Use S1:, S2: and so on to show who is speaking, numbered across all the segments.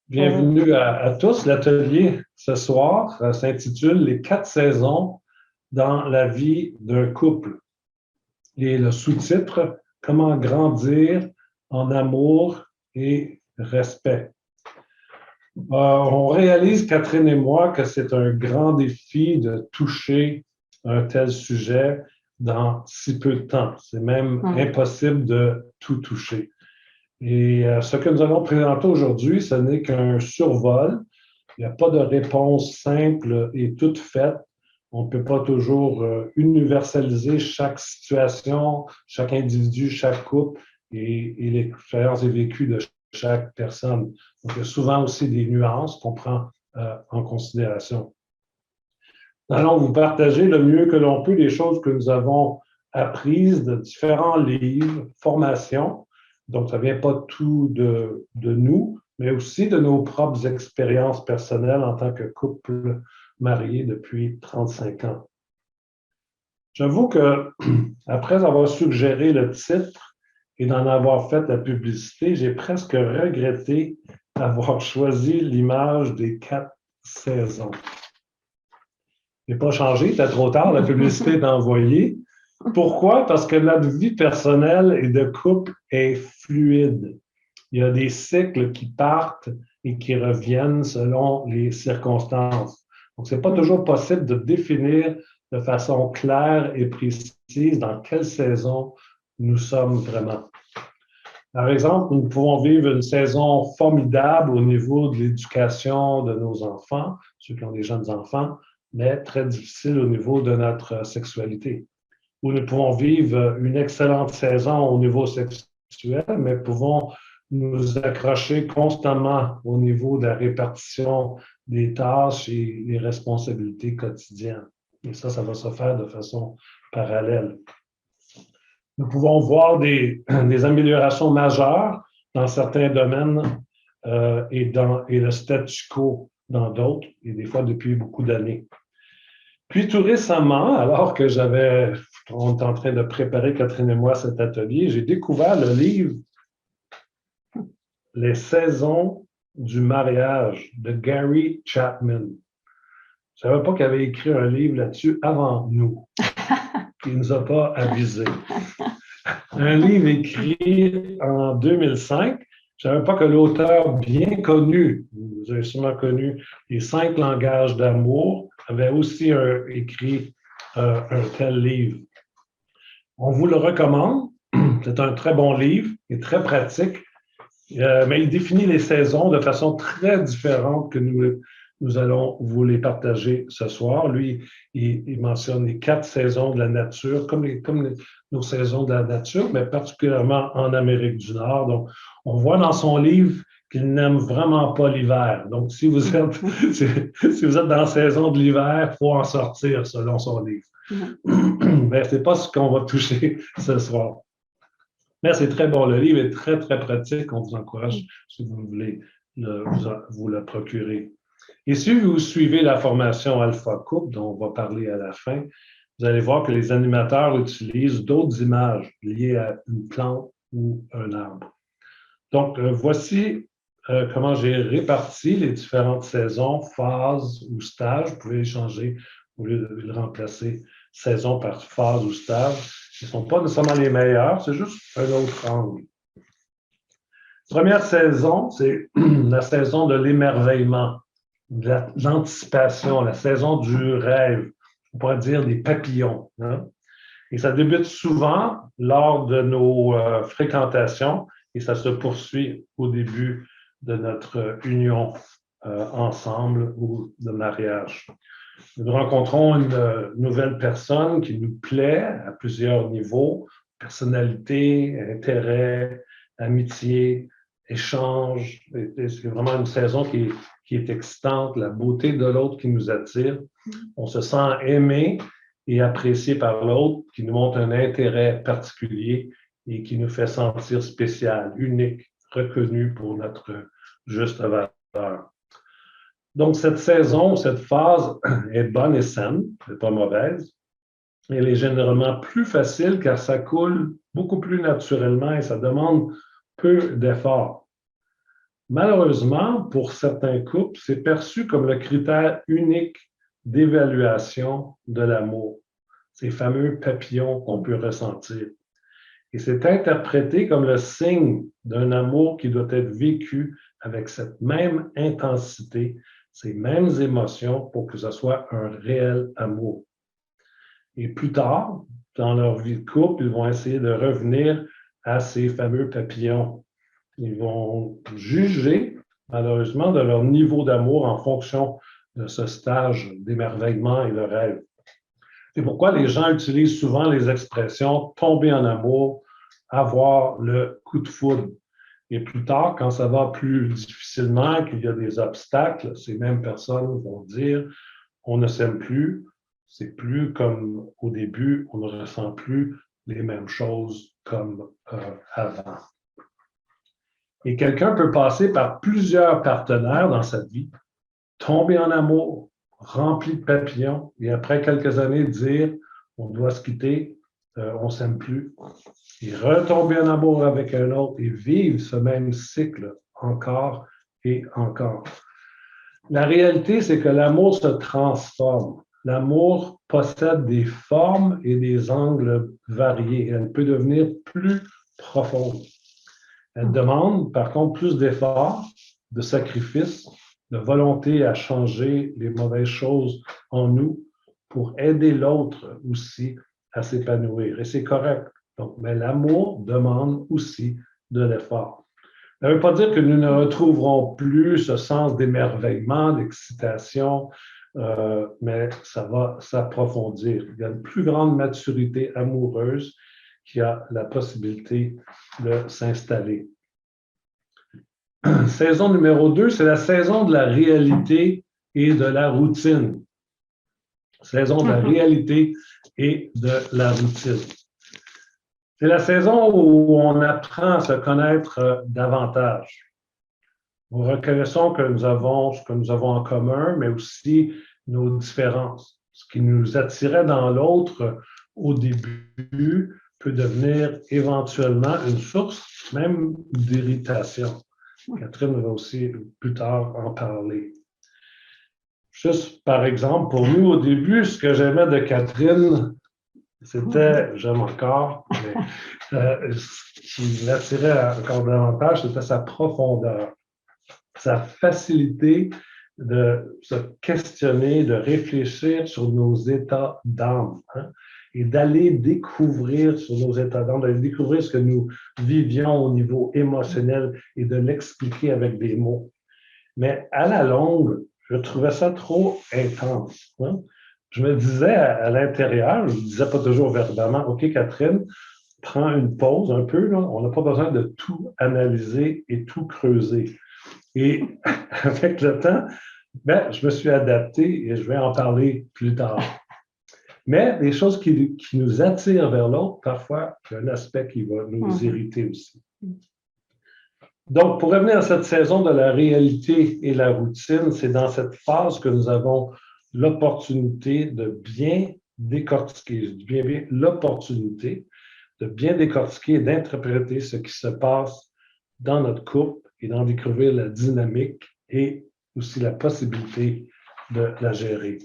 S1: Bienvenue à tous. L'atelier ce soir s'intitule Les 4 saisons dans la vie d'un couple. Et le sous-titre, Comment grandir en amour et respect. On réalise, Catherine et moi, que c'est un grand défi de toucher un tel sujet dans si peu de temps. C'est même impossible de tout toucher. Et ce que nous allons présenter aujourd'hui, ce n'est qu'un survol. Il n'y a pas de réponse simple et toute faite. On ne peut pas toujours universaliser chaque situation, chaque individu, chaque couple et l'expérience et vécu de chaque personne. Donc, il y a souvent aussi des nuances qu'on prend en considération. Nous allons vous partager le mieux que l'on peut les choses que nous avons apprises de différents livres, formations. Donc, ça ne vient pas tout de nous, mais aussi de nos propres expériences personnelles en tant que couple marié depuis 35 ans. J'avoue que, après avoir suggéré le titre et d'en avoir fait la publicité, j'ai presque regretté d'avoir choisi l'image des 4 saisons. Il n'est pas changé, c'était trop tard, la publicité est envoyée. Pourquoi? Parce que notre vie personnelle et de couple est fluide. Il y a des cycles qui partent et qui reviennent selon les circonstances. Donc, ce n'est pas toujours possible de définir de façon claire et précise dans quelle saison nous sommes vraiment. Par exemple, nous pouvons vivre une saison formidable au niveau de l'éducation de nos enfants, ceux qui ont des jeunes enfants, mais très difficile au niveau de notre sexualité. Ou nous pouvons vivre une excellente saison au niveau sexuel, mais pouvons nous accrocher constamment au niveau de la répartition des tâches et des responsabilités quotidiennes. Et ça va se faire de façon parallèle. Nous pouvons voir des améliorations majeures dans certains domaines et le statu quo dans d'autres, et des fois depuis beaucoup d'années. Puis tout récemment, alors que on était en train de préparer, Catherine et moi, cet atelier, j'ai découvert le livre Les saisons du mariage de Gary Chapman. Je ne savais pas qu'il avait écrit un livre là-dessus avant nous. Il ne nous a pas avisés. Un livre écrit en 2005. Je ne savais pas que l'auteur bien connu, vous avez sûrement connu les 5 langages d'amour, avait aussi écrit un tel livre. On vous le recommande. C'est un très bon livre et très pratique, mais il définit les saisons de façon très différente que nous allons vous les partager ce soir. Lui, il mentionne les 4 saisons de la nature, comme nos saisons de la nature, mais particulièrement en Amérique du Nord. Donc, on voit dans son livre qu'il n'aime vraiment pas l'hiver. Donc, si vous êtes dans la saison de l'hiver, il faut en sortir selon son livre. Mais ce n'est pas ce qu'on va toucher ce soir. Mais c'est très bon. Le livre est très, très pratique. On vous encourage, si vous voulez, vous le procurer. Et si vous suivez la formation Alpha Couple, dont on va parler à la fin, vous allez voir que les animateurs utilisent d'autres images liées à une plante ou un arbre. Donc, voici comment j'ai réparti les différentes saisons, phases ou stages. Vous pouvez les changer au lieu de le remplacer saison par phase ou stage. Ils ne sont pas nécessairement les meilleurs, c'est juste un autre angle. Première saison, c'est la saison de l'émerveillement, de l'anticipation, la saison du rêve, on pourrait dire des papillons. Hein? Et ça débute souvent lors de nos fréquentations et ça se poursuit au début de notre union ensemble ou de mariage. Nous rencontrons une nouvelle personne qui nous plaît à plusieurs niveaux, personnalité, intérêt, amitié, échange. C'est vraiment une saison qui est excitante, la beauté de l'autre qui nous attire. On se sent aimé et apprécié par l'autre, qui nous montre un intérêt particulier et qui nous fait sentir spécial, unique, reconnu pour notre juste valeur. Donc, cette saison, cette phase est bonne et saine, n'est pas mauvaise. Elle est généralement plus facile car ça coule beaucoup plus naturellement et ça demande peu d'efforts. Malheureusement, pour certains couples, c'est perçu comme le critère unique d'évaluation de l'amour, ces fameux papillons qu'on peut ressentir. Et c'est interprété comme le signe d'un amour qui doit être vécu avec cette même intensité, ces mêmes émotions pour que ce soit un réel amour. Et plus tard, dans leur vie de couple, ils vont essayer de revenir à ces fameux papillons. Ils vont juger, malheureusement, de leur niveau d'amour en fonction de ce stage d'émerveillement et de rêve. C'est pourquoi les gens utilisent souvent les expressions tomber en amour, avoir le coup de foudre. Et plus tard, quand ça va plus difficilement, qu'il y a des obstacles, ces mêmes personnes vont dire on ne s'aime plus, c'est plus comme au début, on ne ressent plus les mêmes choses comme avant. Et quelqu'un peut passer par plusieurs partenaires dans sa vie, tomber en amour, rempli de papillons, et après quelques années dire on doit se quitter, on ne s'aime plus, et retomber en amour avec un autre et vivre ce même cycle encore et encore. La réalité, c'est que l'amour se transforme. L'amour possède des formes et des angles variés. Elle peut devenir plus profonde. Elle demande, par contre, plus d'efforts, de sacrifices, de volonté à changer les mauvaises choses en nous pour aider l'autre aussi à s'épanouir. Et c'est correct. Donc, mais l'amour demande aussi de l'effort. Ça ne veut pas dire que nous ne retrouverons plus ce sens d'émerveillement, d'excitation, mais ça va s'approfondir. Il y a une plus grande maturité amoureuse qui a la possibilité de s'installer. Saison numéro 2, c'est la saison de la réalité et de la routine. Saison de la réalité et de la routine. C'est la saison où on apprend à se connaître davantage. Nous reconnaissons que nous avons ce que nous avons en commun, mais aussi nos différences. Ce qui nous attirait dans l'autre au début peut devenir éventuellement une source même d'irritation. Catherine va aussi plus tard en parler. Juste par exemple, pour nous au début, ce que j'aimais de Catherine, c'était, j'aime encore, mais ce qui m'attirait encore davantage, c'était sa profondeur, sa facilité de se questionner, de réfléchir sur nos états d'âme, hein, et d'aller découvrir sur nos états d'âme, d'aller découvrir ce que nous vivions au niveau émotionnel et de l'expliquer avec des mots. Mais à la longue, je trouvais ça trop intense. Hein. Je me disais à l'intérieur, je ne disais pas toujours verbalement, OK, Catherine, prends une pause un peu, là. On n'a pas besoin de tout analyser et tout creuser. Et avec le temps, ben, je me suis adapté et je vais en parler plus tard. Mais les choses qui nous attirent vers l'autre, parfois, il y a un aspect qui va nous irriter aussi. Donc, pour revenir à cette saison de la réalité et la routine, c'est dans cette phase que nous avons l'opportunité de bien décortiquer, l'opportunité de bien décortiquer et d'interpréter ce qui se passe dans notre couple et d'en découvrir la dynamique et aussi la possibilité de la gérer.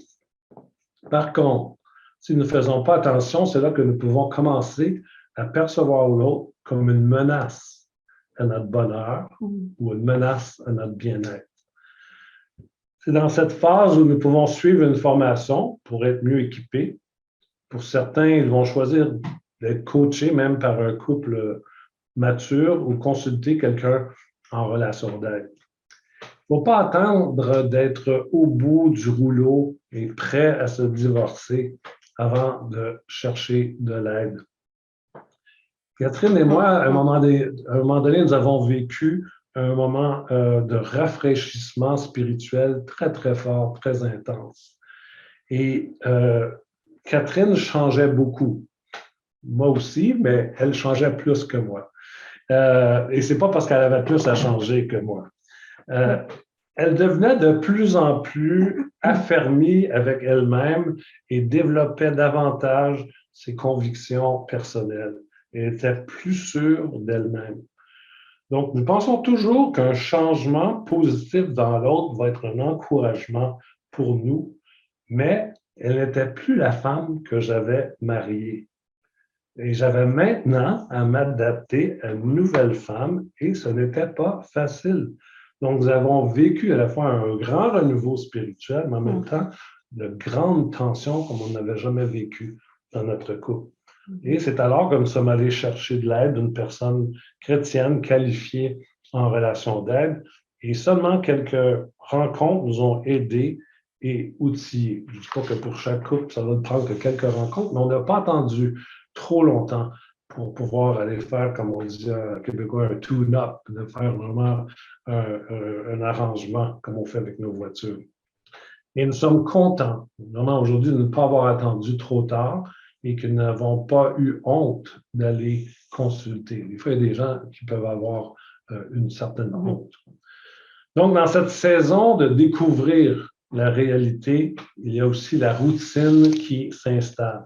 S1: Par contre, si nous ne faisons pas attention, c'est là que nous pouvons commencer à percevoir l'autre comme une menace à notre bonheur ou une menace à notre bien-être. C'est dans cette phase où nous pouvons suivre une formation pour être mieux équipés. Pour certains, ils vont choisir d'être coachés même par un couple mature ou consulter quelqu'un en relation d'aide. Il ne faut pas attendre d'être au bout du rouleau et prêt à se divorcer avant de chercher de l'aide. Catherine et moi, à un moment donné, nous avons vécu un moment de rafraîchissement spirituel très, très fort, très intense. Et Catherine changeait beaucoup. Moi aussi, mais elle changeait plus que moi. Et ce n'est pas parce qu'elle avait plus à changer que moi. Elle devenait de plus en plus affermie avec elle-même et développait davantage ses convictions personnelles. Elle était plus sûre d'elle-même. Donc, nous pensons toujours qu'un changement positif dans l'autre va être un encouragement pour nous, mais elle n'était plus la femme que j'avais mariée. Et j'avais maintenant à m'adapter à une nouvelle femme et ce n'était pas facile. Donc, nous avons vécu à la fois un grand renouveau spirituel, mais en même temps de grandes tensions comme on n'avait jamais vécu dans notre couple. Et c'est alors que nous sommes allés chercher de l'aide d'une personne chrétienne qualifiée en relation d'aide. Et seulement quelques rencontres nous ont aidés et outillés. Je ne dis pas que pour chaque couple, ça va prendre que quelques rencontres, mais on n'a pas attendu trop longtemps pour pouvoir aller faire, comme on dit en québécois, un tune-up, de faire vraiment un arrangement comme on fait avec nos voitures. Et nous sommes contents, vraiment aujourd'hui, de ne pas avoir attendu trop tard et que nous n'avons pas eu honte d'aller consulter. Des fois, il y a des gens qui peuvent avoir une certaine honte. Donc, dans cette saison de découvrir la réalité, il y a aussi la routine qui s'installe.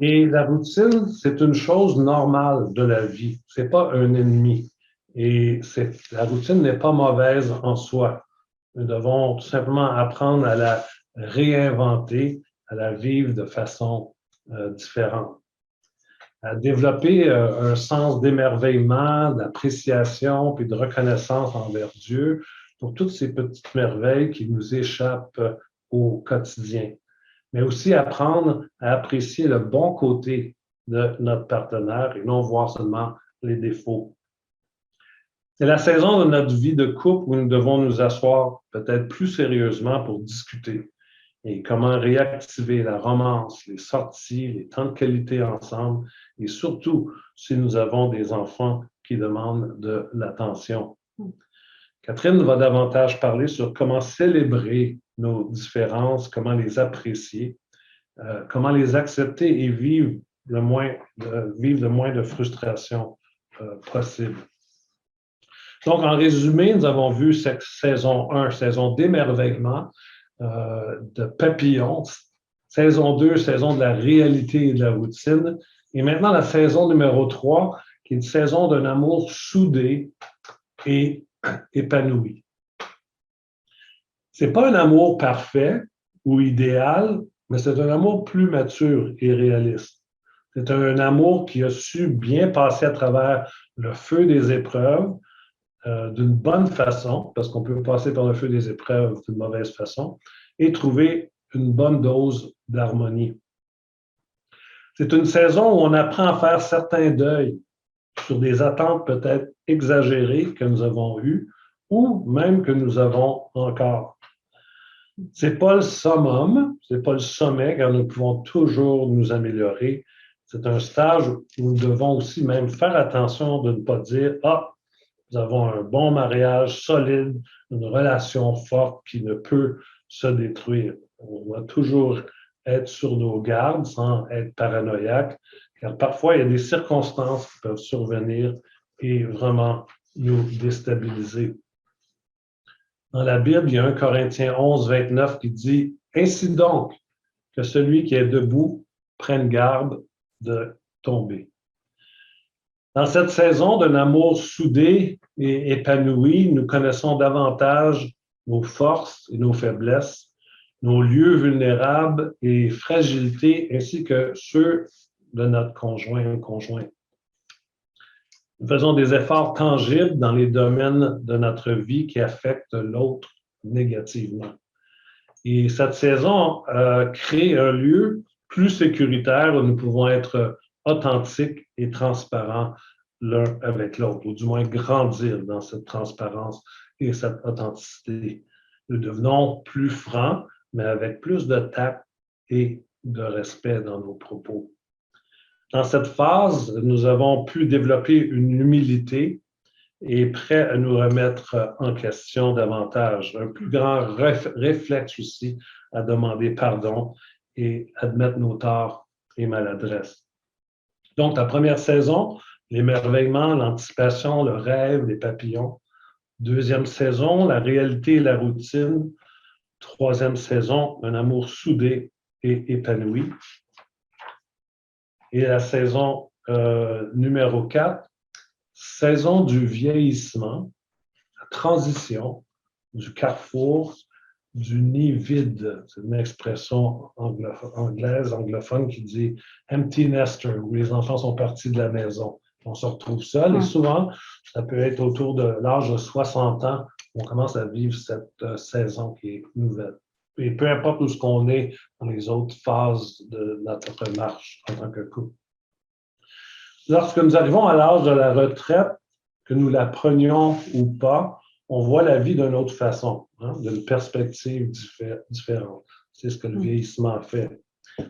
S1: Et la routine, c'est une chose normale de la vie. C'est pas un ennemi. Et la routine n'est pas mauvaise en soi. Nous devons tout simplement apprendre à la réinventer, à la vivre de façon différente. À développer un sens d'émerveillement, d'appréciation puis de reconnaissance envers Dieu pour toutes ces petites merveilles qui nous échappent au quotidien. Mais aussi apprendre à apprécier le bon côté de notre partenaire et non voir seulement les défauts. C'est la saison de notre vie de couple où nous devons nous asseoir peut-être plus sérieusement pour discuter et comment réactiver la romance, les sorties, les temps de qualité ensemble et surtout si nous avons des enfants qui demandent de l'attention. Catherine va davantage parler sur comment célébrer nos différences, comment les apprécier, comment les accepter et vivre le moins de frustration possible. Donc, en résumé, nous avons vu cette saison 1, saison d'émerveillement, de papillons, saison 2, saison de la réalité et de la routine, et maintenant la saison numéro 3, qui est une saison d'un amour soudé et épanoui. C'est pas un amour parfait ou idéal, mais c'est un amour plus mature et réaliste. C'est un amour qui a su bien passer à travers le feu des épreuves d'une bonne façon, parce qu'on peut passer par le feu des épreuves d'une mauvaise façon, et trouver une bonne dose d'harmonie. C'est une saison où on apprend à faire certains deuils sur des attentes peut-être exagérées que nous avons eues ou même que nous avons encore. C'est pas le summum, c'est pas le sommet, car nous pouvons toujours nous améliorer. C'est un stage où nous devons aussi même faire attention de ne pas dire « Ah, nous avons un bon mariage solide, une relation forte qui ne peut se détruire. » On doit toujours être sur nos gardes sans être paranoïaque, car parfois il y a des circonstances qui peuvent survenir et vraiment nous déstabiliser. Dans la Bible, il y a 1 Corinthiens 11, 29 qui dit « Ainsi donc, que celui qui est debout prenne garde de tomber. » Dans cette saison d'un amour soudé et épanoui, nous connaissons davantage nos forces et nos faiblesses, nos lieux vulnérables et fragilités, ainsi que ceux de notre conjoint ou conjointe. Nous faisons des efforts tangibles dans les domaines de notre vie qui affectent l'autre négativement. Et cette saison crée un lieu plus sécuritaire où nous pouvons être authentiques et transparents l'un avec l'autre, ou du moins grandir dans cette transparence et cette authenticité. Nous devenons plus francs, mais avec plus de tact et de respect dans nos propos. Dans cette phase, nous avons pu développer une humilité et prêt à nous remettre en question davantage. Un plus grand réflexe aussi à demander pardon et admettre nos torts et maladresses. Donc, la première saison, l'émerveillement, l'anticipation, le rêve, les papillons. Deuxième saison, la réalité et la routine. Troisième saison, un amour soudé et épanoui. Et la saison numéro 4, saison du vieillissement, la transition, du carrefour, du nid vide. C'est une expression anglaise, anglophone qui dit empty nester, où les enfants sont partis de la maison. On se retrouve seul et souvent, ça peut être autour de l'âge de 60 ans qu'on commence à vivre cette saison qui est nouvelle. Et peu importe où ce qu'on est dans les autres phases de notre marche en tant que couple. Lorsque nous arrivons à l'âge de la retraite, que nous la prenions ou pas, on voit la vie d'une autre façon, d'une perspective différente. C'est ce que le vieillissement fait.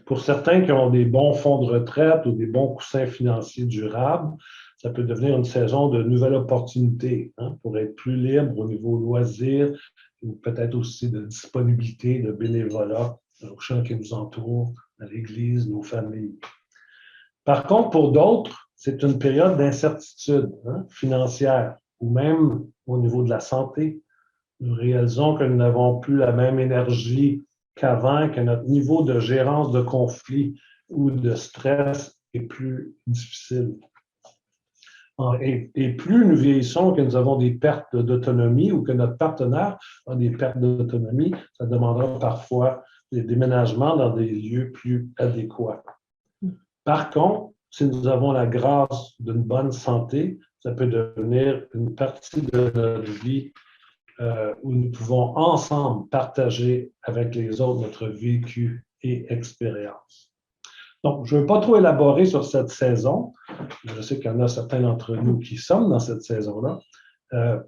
S1: Pour certains qui ont des bons fonds de retraite ou des bons coussins financiers durables, ça peut devenir une saison de nouvelles opportunités pour être plus libre au niveau loisirs ou peut-être aussi de disponibilité, de bénévolat aux gens qui nous entourent, à l'Église, nos familles. Par contre, pour d'autres, c'est une période d'incertitude financière ou même au niveau de la santé. Nous réalisons que nous n'avons plus la même énergie qu'avant, que notre niveau de gérance de conflits ou de stress est plus difficile. Et plus nous vieillissons, que nous avons des pertes d'autonomie ou que notre partenaire a des pertes d'autonomie, ça demandera parfois des déménagements dans des lieux plus adéquats. Par contre, si nous avons la grâce d'une bonne santé, ça peut devenir une partie de notre vie où nous pouvons ensemble partager avec les autres notre vécu et expérience. Donc, je ne veux pas trop élaborer sur cette saison. Je sais qu'il y en a certains d'entre nous qui sommes dans cette saison-là,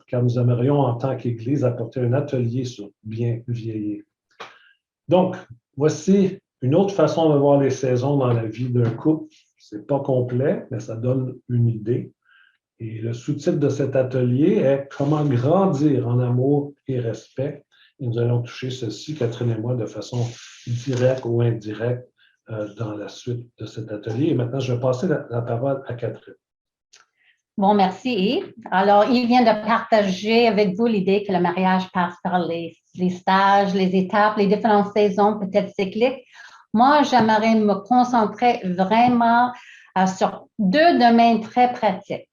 S1: car nous aimerions, en tant qu'Église, apporter un atelier sur bien vieillir. Donc, voici une autre façon de voir les saisons dans la vie d'un couple. Ce n'est pas complet, mais ça donne une idée. Et le sous-titre de cet atelier est « Comment grandir en amour et respect ». Et nous allons toucher ceci, Catherine et moi, de façon directe ou indirecte dans la suite de cet atelier. Et maintenant, je vais passer la parole à Catherine.
S2: Bon, merci Yves. Alors, il vient de partager avec vous l'idée que le mariage passe par les stages, les étapes, les différentes saisons, peut-être cycliques. Moi, j'aimerais me concentrer vraiment sur deux domaines très pratiques.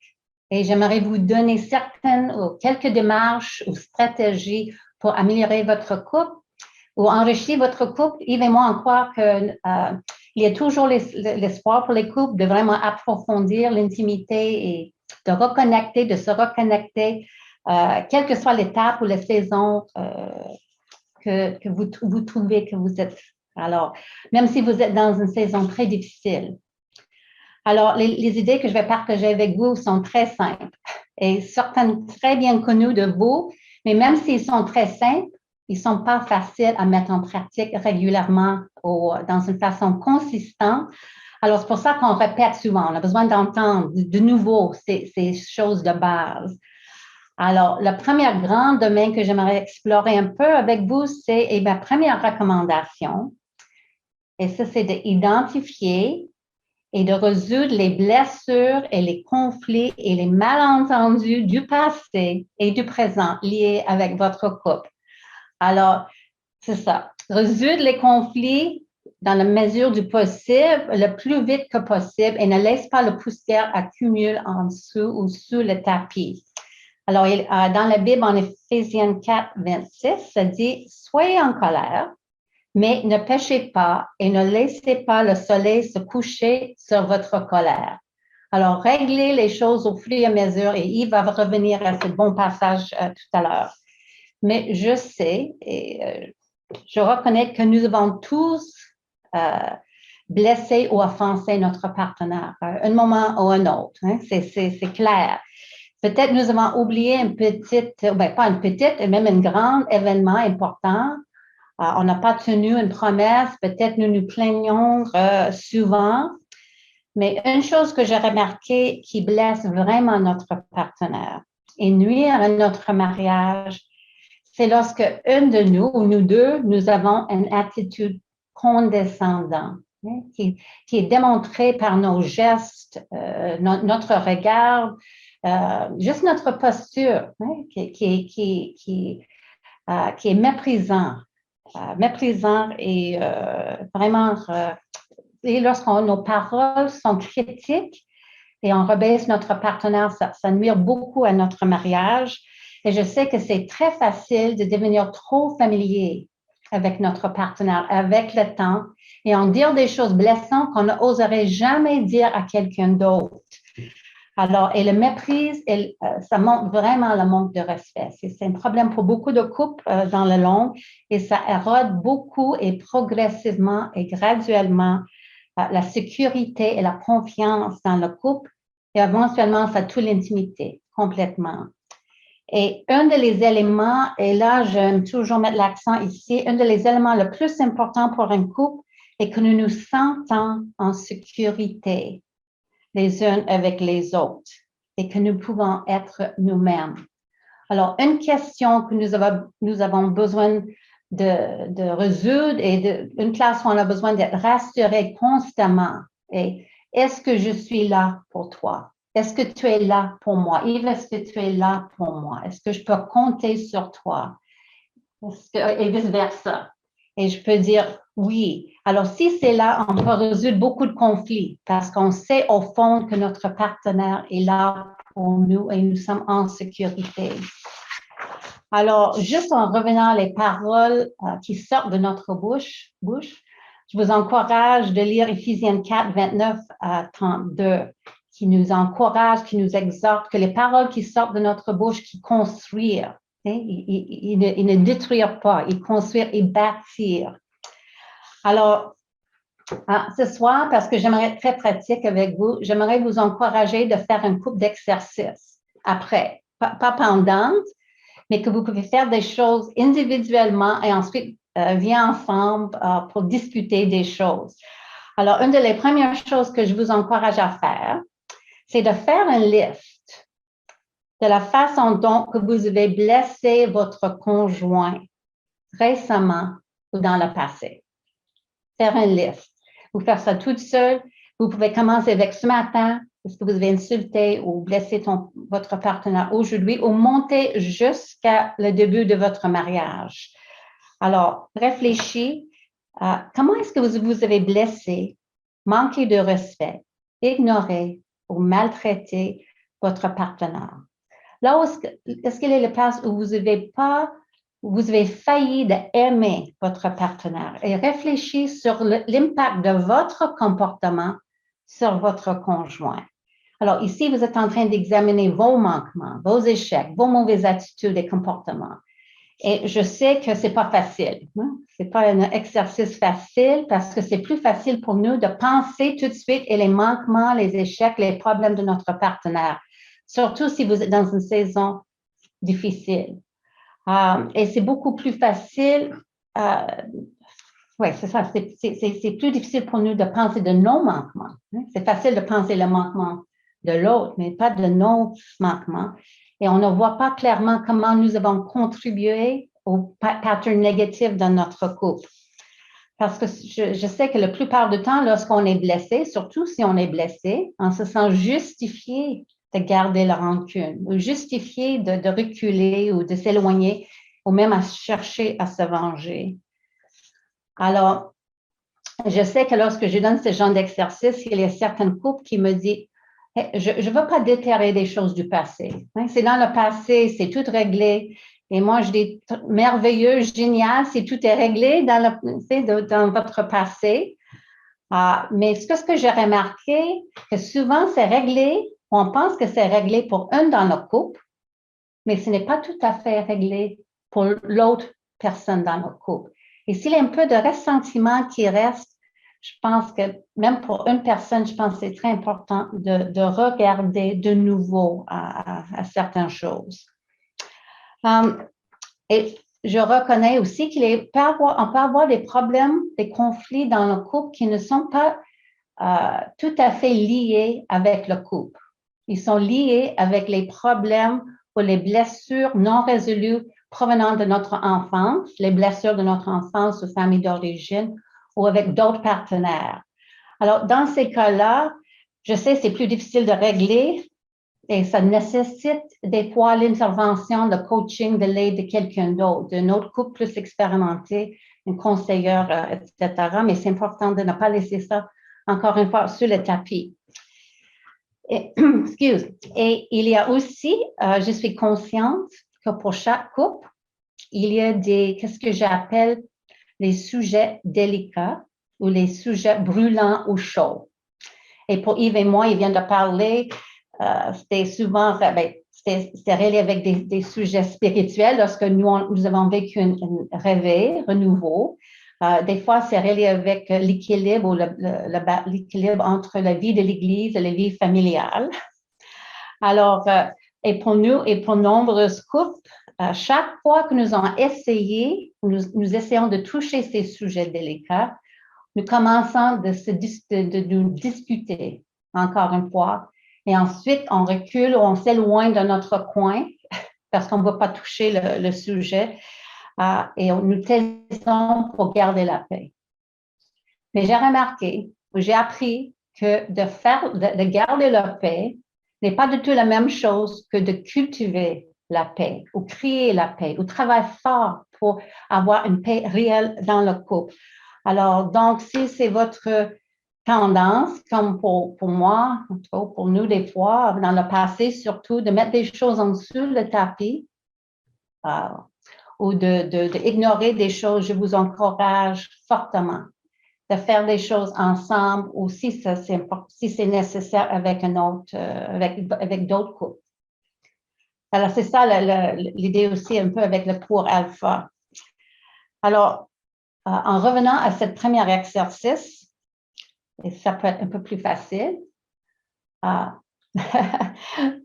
S2: Et j'aimerais vous donner certaines ou quelques démarches ou stratégies pour améliorer votre couple ou enrichir votre couple. Yves et moi, on croit qu'il y a toujours l'espoir pour les couples de vraiment approfondir l'intimité et de reconnecter, de se reconnecter, quelle que soit l'étape ou la saison que vous trouvez que vous êtes. Alors, même si vous êtes dans une saison très difficile. Alors, les idées que je vais partager avec vous sont très simples et certaines très bien connues de vous, mais même s'ils sont très simples, ils ne sont pas faciles à mettre en pratique régulièrement ou dans une façon consistante. Alors, c'est pour ça qu'on répète souvent. On a besoin d'entendre de nouveau ces choses de base. Alors, le premier grand domaine que j'aimerais explorer un peu avec vous, c'est ma première recommandation. Et ça, c'est d'identifier et de résoudre les blessures et les conflits et les malentendus du passé et du présent liés avec votre couple. Alors, c'est ça. Résoudre les conflits dans la mesure du possible, le plus vite que possible et ne laisse pas le poussière accumuler en dessous ou sous le tapis. Alors, dans la Bible, en Éphésiens 4, 26, ça dit « Soyez en colère, mais ne péchez pas et ne laissez pas le soleil se coucher sur votre colère. » Alors, réglez les choses au fur et à mesure et Yves va revenir à ce bon passage tout à l'heure. Mais je sais et je reconnais que nous avons tous blessé ou offensé notre partenaire à un moment ou un autre. C'est clair. Peut-être nous avons oublié une petite, pas une petite, même un grand événement important. On n'a pas tenu une promesse. Peut-être nous nous plaignons souvent. Mais une chose que j'ai remarqué qui blesse vraiment notre partenaire et nuit à notre mariage, c'est lorsque un de nous, ou nous deux, nous avons une attitude condescendante qui est démontrée par nos gestes, notre regard, juste notre posture qui est méprisant et vraiment, et lorsque nos paroles sont critiques et on rebaisse notre partenaire, ça nuit beaucoup à notre mariage. Et je sais que c'est très facile de devenir trop familier avec notre partenaire, avec le temps, et en dire des choses blessantes qu'on n'oserait jamais dire à quelqu'un d'autre. Alors, et le mépris, ça montre vraiment le manque de respect. C'est un problème pour beaucoup de couples dans le long et ça érode beaucoup et progressivement et graduellement la sécurité et la confiance dans le couple et éventuellement ça toute l'intimité complètement. Et un des éléments, et là j'aime toujours mettre l'accent ici, un des éléments le plus important pour un couple est que nous nous sentons en sécurité les uns avec les autres et que nous pouvons être nous-mêmes. Alors, une question que nous avons besoin de résoudre et une classe où on a besoin d'être rassuré constamment est, est-ce que je suis là pour toi? Est-ce que tu es là pour moi? Yves, est-ce que tu es là pour moi? Est-ce que je peux compter sur toi? Et vice-versa. Et je peux dire oui. Alors, si c'est là, on peut résoudre beaucoup de conflits parce qu'on sait au fond que notre partenaire est là pour nous et nous sommes en sécurité. Alors, juste en revenant les paroles qui sortent de notre bouche, je vous encourage de lire Éphésiens 4, 29 à 32, qui nous encourage, qui nous exhorte que les paroles qui sortent de notre bouche, qui construisent, ils ne détruisent pas, ils construisent et bâtir. Alors, ce soir, parce que j'aimerais être très pratique avec vous, j'aimerais vous encourager de faire une couple d'exercices après, pas pendant, mais que vous pouvez faire des choses individuellement et ensuite vient ensemble pour discuter des choses. Alors, une des premières choses que je vous encourage à faire, c'est de faire une liste de la façon dont que vous avez blessé votre conjoint récemment ou dans le passé. Faire une liste. Vous faire ça toute seule. Vous pouvez commencer avec ce matin, est-ce que vous avez insulté ou blessé votre partenaire aujourd'hui, ou monter jusqu'à le début de votre mariage. Alors, réfléchissez à comment est-ce que vous avez blessé, manqué de respect, ignoré ou maltraité votre partenaire. Là, est-ce qu'il est le place où vous avez failli d'aimer votre partenaire et réfléchir sur l'impact de votre comportement sur votre conjoint. Alors ici, vous êtes en train d'examiner vos manquements, vos échecs, vos mauvaises attitudes et comportements. Et je sais que c'est pas facile. Hein? C'est pas un exercice facile parce que c'est plus facile pour nous de penser tout de suite et les manquements, les échecs, les problèmes de notre partenaire. Surtout si vous êtes dans une saison difficile. Et c'est beaucoup plus facile. Oui, c'est ça. C'est plus difficile pour nous de penser de nos manquements. Hein? C'est facile de penser le manquement de l'autre, mais pas de nos manquements. Et on ne voit pas clairement comment nous avons contribué au pattern négatif dans notre couple. Parce que je sais que la plupart du temps, lorsqu'on est blessé, surtout si on est blessé, on se sent justifié de garder la rancune, ou justifié de reculer ou de s'éloigner, ou même à chercher à se venger. Alors, je sais que lorsque je donne ce genre d'exercice, il y a certaines couples qui me disent hey, je ne veux pas déterrer des choses du passé. Hein? C'est dans le passé, c'est tout réglé. Et moi, je dis merveilleux, génial, si tout est réglé dans votre passé. Mais ce que j'ai remarqué, que souvent c'est réglé, on pense que c'est réglé pour un dans le couple, mais ce n'est pas tout à fait réglé pour l'autre personne dans le couple. Et s'il y a un peu de ressentiment qui reste, je pense que même pour une personne, je pense que c'est très important de regarder de nouveau à certaines choses. Et je reconnais aussi on peut avoir des problèmes, des conflits dans le couple qui ne sont pas tout à fait liés avec le couple. Ils sont liés avec les problèmes ou les blessures non résolues provenant de notre enfance, les blessures de notre enfance ou famille d'origine, ou avec d'autres partenaires. Alors, dans ces cas-là, je sais que c'est plus difficile de régler et ça nécessite des fois l'intervention, le coaching, de l'aide de quelqu'un d'autre, d'un autre couple plus expérimenté, une conseillère, etc. Mais c'est important de ne pas laisser ça, encore une fois, sur le tapis. Excuse. Et il y a aussi, je suis consciente que pour chaque couple, il y a qu'est-ce que j'appelle les sujets délicats ou les sujets brûlants ou chauds. Et pour Yves et moi, il vient de parler, c'était souvent, c'était relié avec des sujets spirituels lorsque nous avons vécu un réveil, renouveau. Des fois, c'est relié avec l'équilibre ou l'équilibre entre la vie de l'Église et la vie familiale. Alors, et pour nous et pour nombreuses couples, chaque fois que nous avons essayé, nous essayons de toucher ces sujets délicats, nous commençons de nous disputer, encore une fois, et ensuite on recule ou on s'éloigne de notre coin parce qu'on ne va pas toucher le sujet et nous taisons pour garder la paix. Mais j'ai remarqué, j'ai appris que de garder la paix n'est pas du tout la même chose que de cultiver la paix ou créer la paix ou travailler fort pour avoir une paix réelle dans le couple. Alors, donc, si c'est votre tendance, comme pour moi, pour nous des fois, dans le passé surtout, de mettre des choses en dessous le tapis ou d'ignorer des choses, je vous encourage fortement de faire des choses ensemble ou si c'est nécessaire avec un autre, avec d'autres couples. Alors, c'est ça l'idée aussi un peu avec le cours alpha. Alors, en revenant à cette première exercice, et ça peut être un peu plus facile,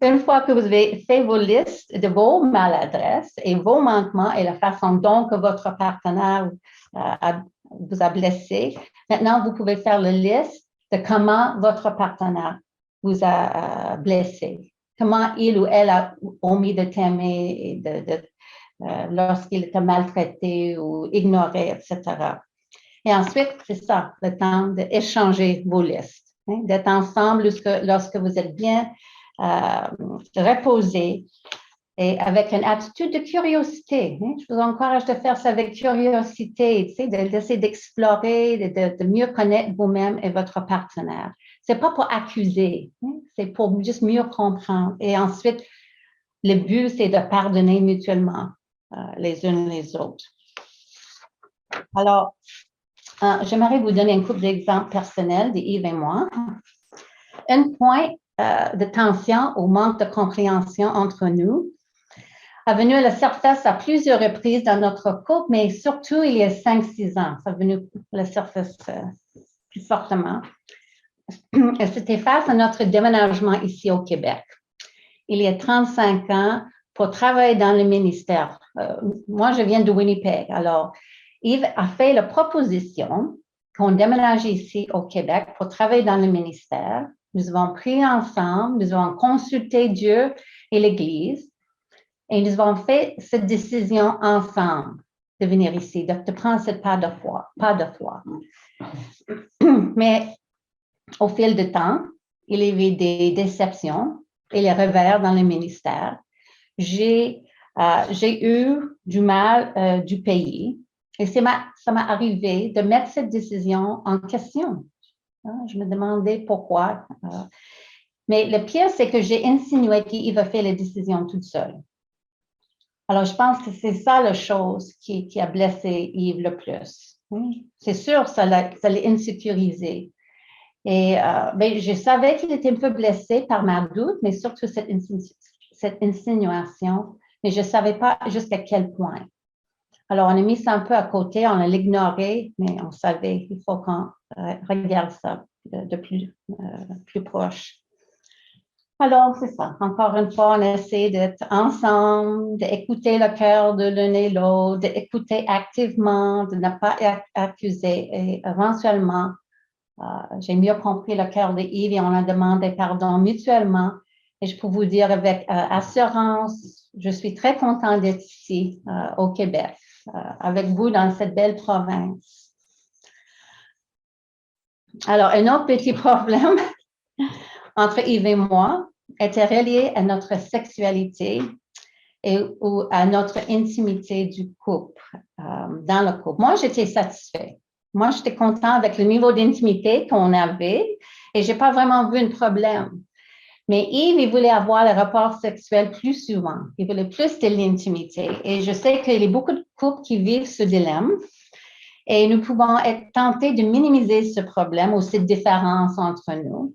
S2: une fois que vous avez fait vos listes de vos maladresses et vos manquements et la façon dont que votre partenaire vous a blessé, maintenant, vous pouvez faire la liste de comment votre partenaire vous a blessé, comment il ou elle a omis de t'aimer lorsqu'il était maltraité ou ignoré, etc. Et ensuite, c'est ça, le temps d'échanger vos listes, d'être ensemble lorsque vous êtes bien reposés et avec une attitude de curiosité. Je vous encourage de faire ça avec curiosité, d'essayer d'explorer, de mieux connaître vous-même et votre partenaire. Ce n'est pas pour accuser, c'est pour juste mieux comprendre. Et ensuite, le but, c'est de pardonner mutuellement les unes les autres. Alors, j'aimerais vous donner un couple d'exemples personnels de Yves et moi. Un point de tension ou manque de compréhension entre nous est venu à la surface à plusieurs reprises dans notre couple, mais surtout il y a 5-6 ans. Ça est venu à la surface plus fortement. C'était face à notre déménagement ici au Québec. Il y a 35 ans, pour travailler dans le ministère. Moi, je viens de Winnipeg. Alors, Yves a fait la proposition qu'on déménage ici au Québec pour travailler dans le ministère. Nous avons pris ensemble, nous avons consulté Dieu et l'Église et nous avons fait cette décision ensemble de venir ici, de prendre cette pas de foi. Mais au fil du temps, il y avait des déceptions et les revers dans le ministère. J'ai eu du mal du pays et ça m'est arrivé de mettre cette décision en question. Je me demandais pourquoi. Mais le pire, c'est que j'ai insinué qu'il va faire les décisions toute seule. Alors, je pense que c'est ça la chose qui a blessé Yves le plus. C'est sûr, ça l'a insécurisé. Et je savais qu'il était un peu blessé par ma doute, mais surtout cette insinuation, mais je ne savais pas jusqu'à quel point. Alors, on a mis ça un peu à côté, on l'a ignoré, mais on savait qu'il faut qu'on regarde ça de plus proche. Alors, c'est ça. Encore une fois, on essaie d'être ensemble, d'écouter le cœur de l'un et l'autre, d'écouter activement, de ne pas accuser. Et éventuellement, j'ai mieux compris le cœur de Yves et on a demandé pardon mutuellement. Et je peux vous dire avec assurance, je suis très contente d'être ici au Québec, avec vous dans cette belle province. Alors, un autre petit problème entre Yves et moi était relié à notre sexualité ou à notre intimité du couple, dans le couple. Moi, j'étais satisfaite. Moi, j'étais contente avec le niveau d'intimité qu'on avait et je n'ai pas vraiment vu un problème. Mais Yves, il voulait avoir le rapport sexuel plus souvent. Il voulait plus de l'intimité. Et je sais qu'il y a beaucoup de couples qui vivent ce dilemme. Et nous pouvons être tentés de minimiser ce problème ou cette différence entre nous.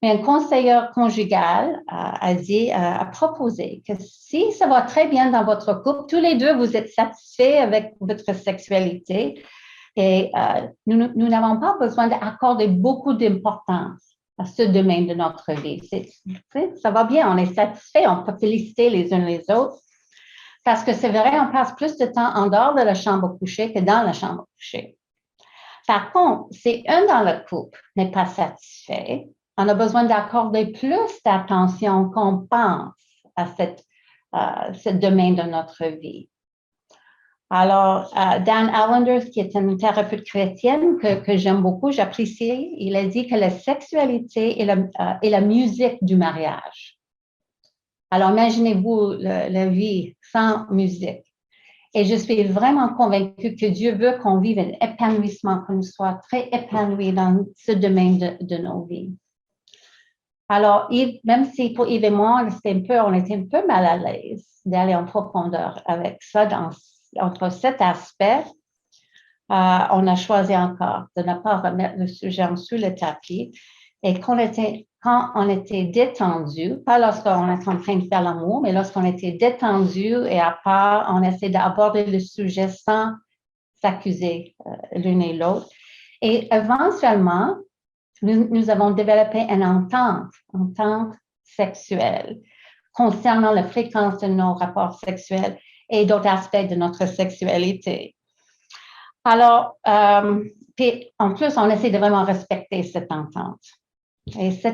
S2: Mais un conseiller conjugal a proposé que si ça va très bien dans votre couple, tous les deux, vous êtes satisfaits avec votre sexualité et nous n'avons pas besoin d'accorder beaucoup d'importance à ce domaine de notre vie. Ça va bien, on est satisfait, on peut féliciter les uns les autres parce que c'est vrai, on passe plus de temps en dehors de la chambre couchée que dans la chambre couchée. Par contre, si un dans le couple n'est pas satisfait, on a besoin d'accorder plus d'attention qu'on pense à ce domaine de notre vie. Alors, Dan Allender, qui est une thérapeute chrétienne que j'aime beaucoup, j'apprécie, il a dit que la sexualité est la musique du mariage. Alors, imaginez-vous la vie sans musique. Et je suis vraiment convaincue que Dieu veut qu'on vive un épanouissement, qu'on soit très épanouis dans ce domaine de nos vies. Alors, Yves, même si pour Yves et moi, on était un peu mal à l'aise d'aller en profondeur avec ça, entre cet aspect, on a choisi encore de ne pas remettre le sujet en dessous le tapis. Et quand on était détendu, pas lorsqu'on est en train de faire l'amour, mais lorsqu'on était détendu et à part, on essaie d'aborder le sujet sans s'accuser l'une et l'autre. Et éventuellement, nous avons développé une entente sexuelle concernant la fréquence de nos rapports sexuels et d'autres aspects de notre sexualité. Alors, puis en plus, on essaie de vraiment respecter cette entente. Et ce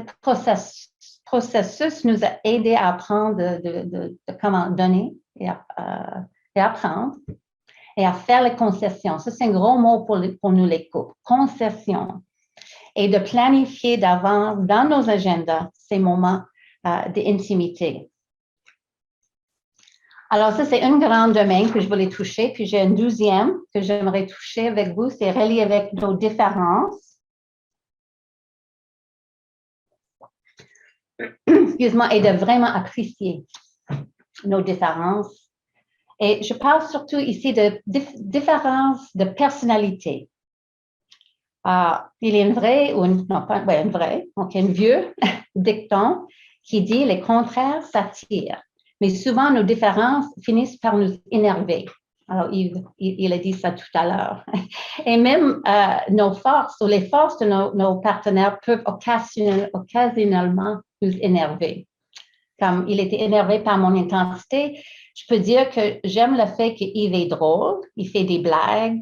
S2: processus nous a aidé à apprendre de comment donner et apprendre et à faire les concessions. Ça, c'est un gros mot pour nous les couples, concessions. Et de planifier d'avance dans nos agendas ces moments d'intimité. Alors, ça, c'est un grand domaine que je voulais toucher. Puis j'ai un deuxième que j'aimerais toucher avec vous, c'est relié avec nos différences. Excuse-moi, et de vraiment apprécier nos différences. Et je parle surtout ici de différences de personnalité. Il y a un vieux dicton qui dit les contraires s'attirent. Mais souvent, nos différences finissent par nous énerver. Alors, il a dit ça tout à l'heure. Et même nos forces ou les forces de nos partenaires peuvent occasionnellement nous énerver. Comme il était énervé par mon intensité, je peux dire que j'aime le fait qu'il est drôle, il fait des blagues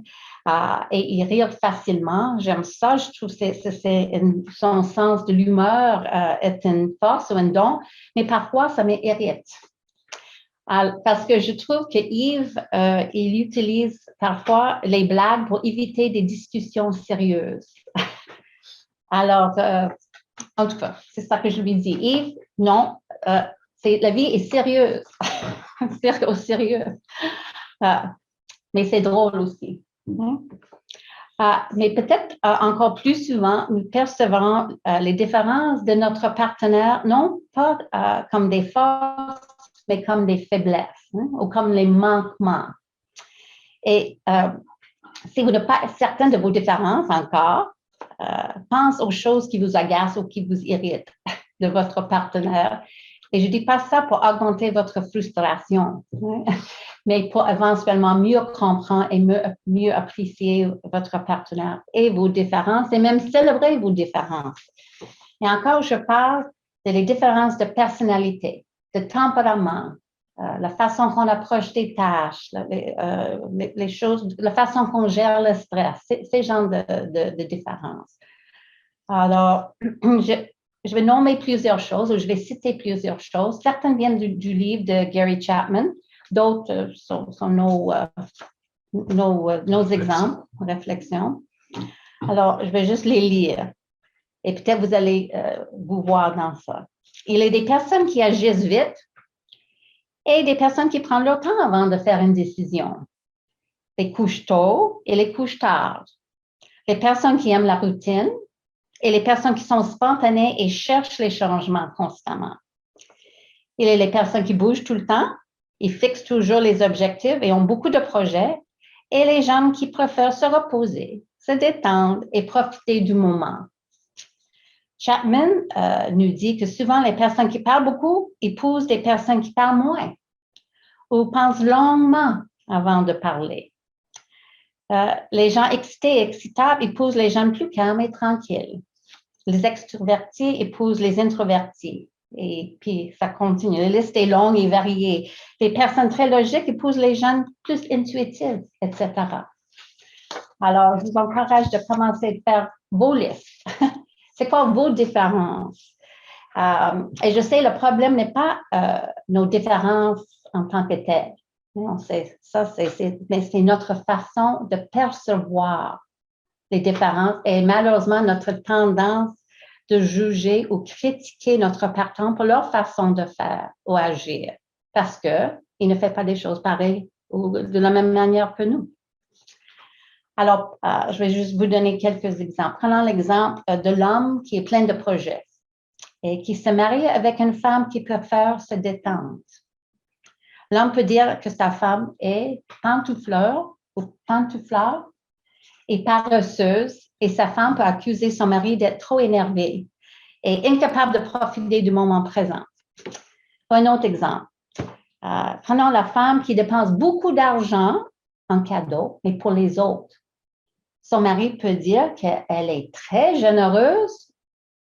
S2: et il rit facilement. J'aime ça, je trouve que son sens de l'humeur est une force ou un don, mais parfois ça m'irrite. Parce que je trouve que Yves, il utilise parfois les blagues pour éviter des discussions sérieuses. Alors, en tout cas, c'est ça que je lui dis. Yves, non, la vie est sérieuse. C'est au sérieux. Mais c'est drôle aussi. Mais peut-être encore plus souvent, nous percevons les différences de notre partenaire, non pas comme des forces, mais comme des faiblesses ou comme les manquements. Et si vous n'êtes pas certain de vos différences encore, pense aux choses qui vous agacent ou qui vous irritent de votre partenaire. Et je ne dis pas ça pour augmenter votre frustration, mais pour éventuellement mieux comprendre et mieux apprécier votre partenaire et vos différences et même célébrer vos différences. Et encore, je parle des différences de personnalité, de tempérament, la façon qu'on approche des tâches, les choses, la façon qu'on gère le stress, ces genres de différences. Alors, je vais nommer plusieurs choses ou je vais citer plusieurs choses. Certaines viennent du livre de Gary Chapman, d'autres sont nos exemples, réflexions. Alors, je vais juste les lire et peut-être vous allez vous voir dans ça. Il y a des personnes qui agissent vite et des personnes qui prennent leur temps avant de faire une décision. Les couches tôt et les couches tard. Les personnes qui aiment la routine et les personnes qui sont spontanées et cherchent les changements constamment. Il y a les personnes qui bougent tout le temps, ils fixent toujours les objectifs et ont beaucoup de projets, et les gens qui préfèrent se reposer, se détendre et profiter du moment. Chapman nous dit que souvent les personnes qui parlent beaucoup épousent des personnes qui parlent moins ou pensent longuement avant de parler. Les gens excités et excitables épousent les gens plus calmes et tranquilles. Les extrovertis épousent les introvertis. Et puis, ça continue. La liste est longue et variée. Les personnes très logiques épousent les gens plus intuitifs, etc. Alors, je vous encourage de commencer à faire vos listes. C'est quoi vos différences? Et je sais, le problème n'est pas nos différences en tant que telles. Non, mais c'est notre façon de percevoir les différences et malheureusement notre tendance de juger ou critiquer notre partenaire pour leur façon de faire ou agir parce qu'il ne fait pas des choses pareilles ou de la même manière que nous. Alors, je vais juste vous donner quelques exemples. Prenons l'exemple de l'homme qui est plein de projets et qui se marie avec une femme qui préfère se détendre. L'homme peut dire que sa femme est pantoufleur ou pantoufleur et paresseuse, et sa femme peut accuser son mari d'être trop énervé et incapable de profiter du moment présent. Un autre exemple. Prenons la femme qui dépense beaucoup d'argent en cadeaux, mais pour les autres. Son mari peut dire qu'elle est très généreuse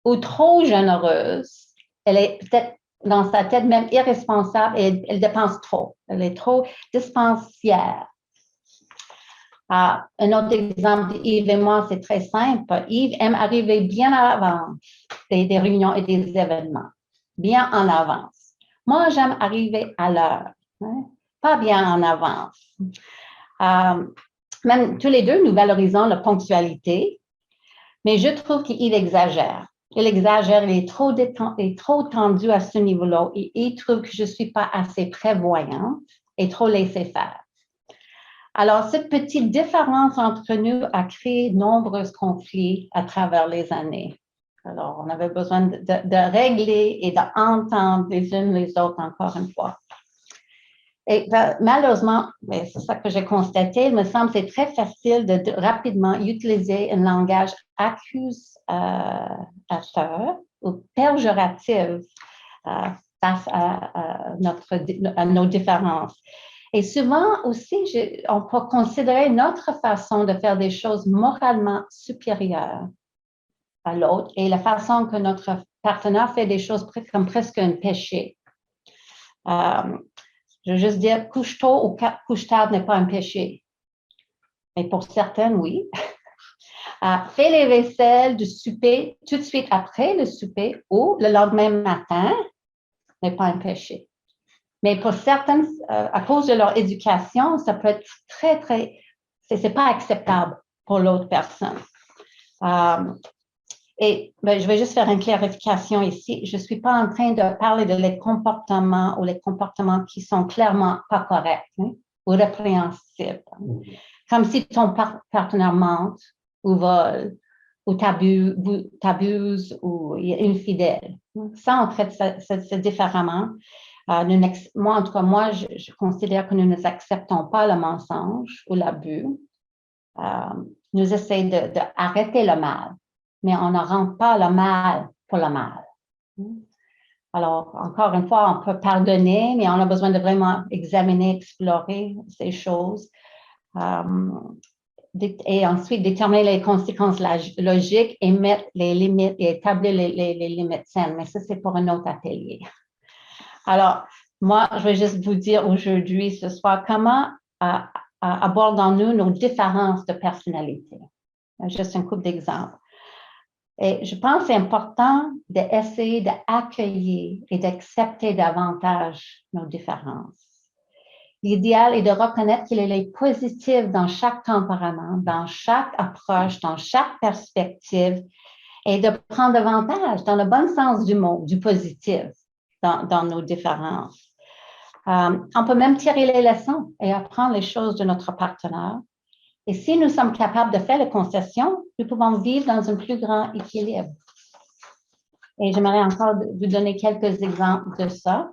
S2: ou trop généreuse. Elle est peut-être dans sa tête même irresponsable et elle dépense trop. Elle est trop dispensière. Un autre exemple d'Yves et moi, c'est très simple. Yves aime arriver bien à l'avance des réunions et des événements, bien en avance. Moi, j'aime arriver à l'heure, hein, pas bien en avance. Même tous les deux, nous valorisons la ponctualité, mais je trouve qu'il exagère. Il exagère, il est trop tendu à ce niveau-là et il trouve que je ne suis pas assez prévoyante et trop laissée-faire. Alors, cette petite différence entre nous a créé de nombreux conflits à travers les années. Alors, on avait besoin de régler et d'entendre les unes les autres encore une fois. Et malheureusement, c'est ça que j'ai constaté, il me semble que c'est très facile de rapidement utiliser un langage accusateur ou péjoratif face à nos différences. Et souvent aussi, on peut considérer notre façon de faire des choses moralement supérieure à l'autre et la façon que notre partenaire fait des choses comme presque un péché. Je veux juste dire, couche tôt ou couche tard n'est pas un péché. Mais pour certaines, oui. Fais les vaisselles du souper tout de suite après le souper ou le lendemain matin n'est pas un péché. Mais pour certaines, à cause de leur éducation, ça peut être c'est pas acceptable pour l'autre personne. Je vais juste faire une clarification ici. Je ne suis pas en train de parler de les comportements ou les comportements qui sont clairement pas corrects, hein, ou répréhensibles. Comme si ton partenaire mente ou vole ou t'abuse ou est infidèle. Ça, en fait, c'est différemment. Moi, en tout cas, je considère que nous ne acceptons pas le mensonge ou l'abus. Nous essayons d'arrêter le mal, mais on ne rend pas le mal pour le mal. Alors, encore une fois, on peut pardonner, mais on a besoin de vraiment examiner, explorer ces choses. Et ensuite, déterminer les conséquences logiques et mettre les limites et établir les limites saines. Mais ça, c'est pour un autre atelier. Alors, moi, je vais juste vous dire aujourd'hui, ce soir, comment abordons-nous nos différences de personnalité. Juste un couple d'exemples. Et je pense que c'est important d'essayer d'accueillir et d'accepter davantage nos différences. L'idéal est de reconnaître qu'il est positif dans chaque tempérament, dans chaque approche, dans chaque perspective, et de prendre davantage, dans le bon sens du mot, du positif, dans nos différences. On peut même tirer les leçons et apprendre les choses de notre partenaire Et si nous sommes capables de faire les concessions, nous pouvons vivre dans un plus grand équilibre. Et j'aimerais encore vous donner quelques exemples de ça.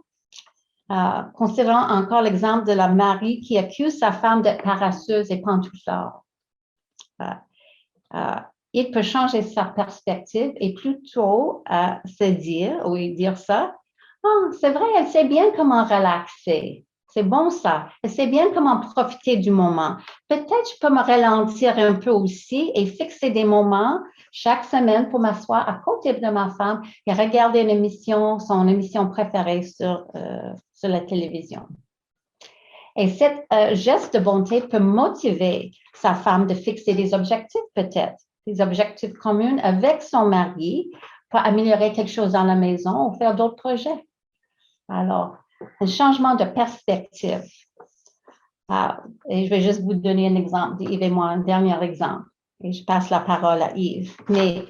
S2: Considérant encore l'exemple de la mari qui accuse sa femme d'être paresseuse et pantouflarde. Il peut changer sa perspective et plutôt se dire, ou dire ça, oh, c'est vrai, elle sait bien comment relaxer. C'est bon ça. Elle sait bien comment profiter du moment. Peut-être je peux me ralentir un peu aussi et fixer des moments chaque semaine pour m'asseoir à côté de ma femme et regarder une émission, son émission préférée sur la télévision. Et cette geste de bonté peut motiver sa femme de fixer des objectifs peut-être, des objectifs communs avec son mari pour améliorer quelque chose dans la maison ou faire d'autres projets. Alors, un changement de perspective. Et je vais juste vous donner un exemple d'Yves et moi, un dernier exemple. Et je passe la parole à Yves. Mais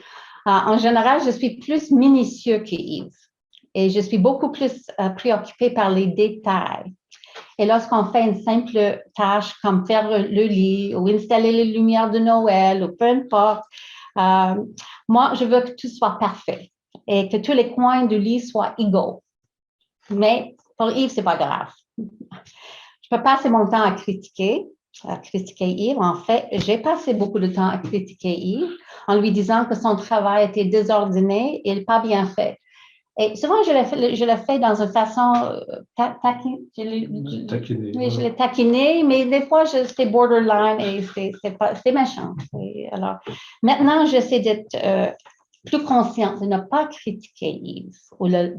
S2: en général, je suis plus minutieux que Yves. Et je suis beaucoup plus préoccupée par les détails. Et lorsqu'on fait une simple tâche comme faire le lit ou installer les lumières de Noël ou peu importe, moi, je veux que tout soit parfait et que tous les coins du lit soient égaux. Mais pour Yves, c'est pas grave. Je peux passer mon temps à critiquer Yves. En fait, j'ai passé beaucoup de temps à critiquer Yves en lui disant que son travail était désordonné et pas bien fait. Et souvent, je le fais dans une façon taquinée. Oui, je l'ai taquiné, mais des fois, c'est borderline et c'est méchant. Et alors, maintenant, j'essaie d'être plus consciente de ne pas critiquer Yves ou de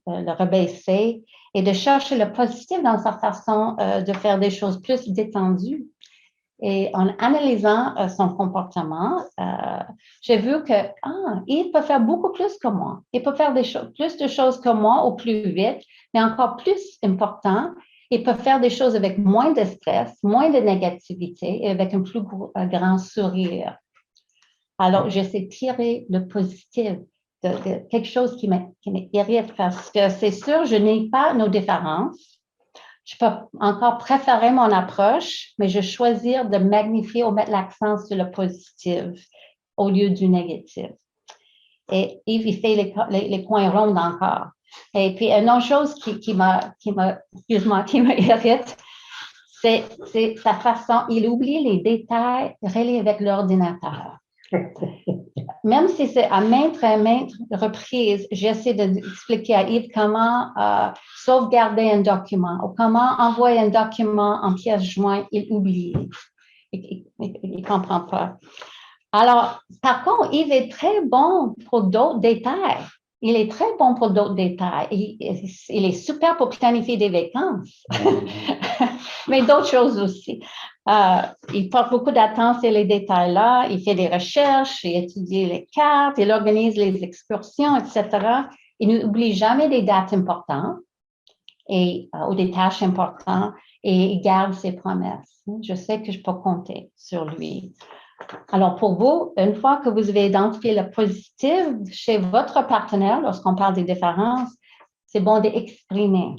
S2: le rabaisser et de chercher le positif dans sa façon de faire des choses plus détendues. Et en analysant son comportement, j'ai vu que il peut faire beaucoup plus que moi. Il peut faire plus de choses que moi au plus vite, mais encore plus important, il peut faire des choses avec moins de stress, moins de négativité et avec un plus grand sourire. Alors, j'essaie de tirer le positif de quelque chose qui m'irrite parce que c'est sûr, je n'ai pas nos différences. Je peux encore préférer mon approche, mais je choisis de magnifier ou mettre l'accent sur le positif au lieu du négatif. Et Yves, il fait les coins ronds encore. Et puis, une autre chose qui m'irrite, c'est sa façon, il oublie les détails reliés avec l'ordinateur. Même si c'est à maintes reprises, j'essaie d'expliquer à Yves comment sauvegarder un document ou comment envoyer un document en pièce jointe, il oublie. Il ne comprend pas. Alors, par contre, Yves est très bon pour d'autres détails. Il est très bon pour d'autres détails. Il est super pour planifier des vacances, mais d'autres choses aussi. Il porte beaucoup d'attention sur les détails-là. Il fait des recherches, il étudie les cartes, il organise les excursions, etc. Il n'oublie jamais des dates importantes ou des tâches importantes et il garde ses promesses. Je sais que je peux compter sur lui. Alors, pour vous, une fois que vous avez identifié le positif chez votre partenaire, lorsqu'on parle des différences, c'est bon d'exprimer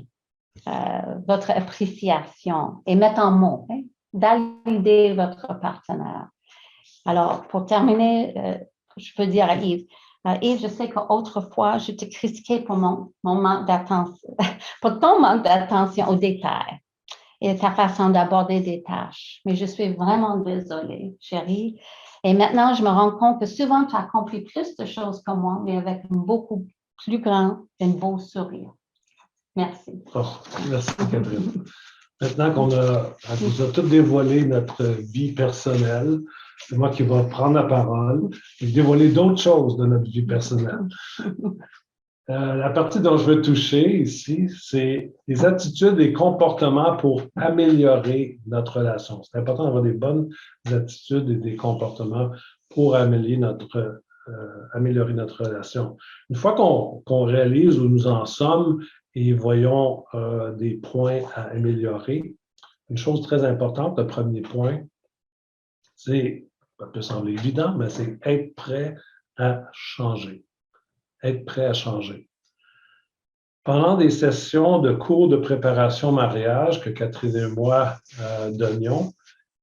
S2: votre appréciation et mettre en mots, valider votre partenaire. Alors, pour terminer, je peux dire à Yves, Yves, je sais qu'autrefois, je te critiquais pour mon manque d'attention, pour ton manque d'attention aux détails et ta façon d'aborder des tâches. Mais je suis vraiment désolée, chérie. Et maintenant, je me rends compte que souvent, tu accomplis plus de choses que moi, mais avec un beaucoup plus grand et un beau sourire. Merci.
S1: Oh, merci, Catherine. Maintenant qu'on vous a tout dévoilé notre vie personnelle, c'est moi qui vais prendre la parole et dévoiler d'autres choses de notre vie personnelle. La partie dont je veux toucher ici, c'est les attitudes et comportements pour améliorer notre relation. C'est important d'avoir des bonnes attitudes et des comportements pour améliorer notre relation. Une fois qu'on réalise où nous en sommes et voyons des points à améliorer, une chose très importante, le premier point, c'est, ça peut sembler évident, mais c'est être prêt à changer. Être prêt à changer. Pendant des sessions de cours de préparation mariage que Catherine et moi donnions,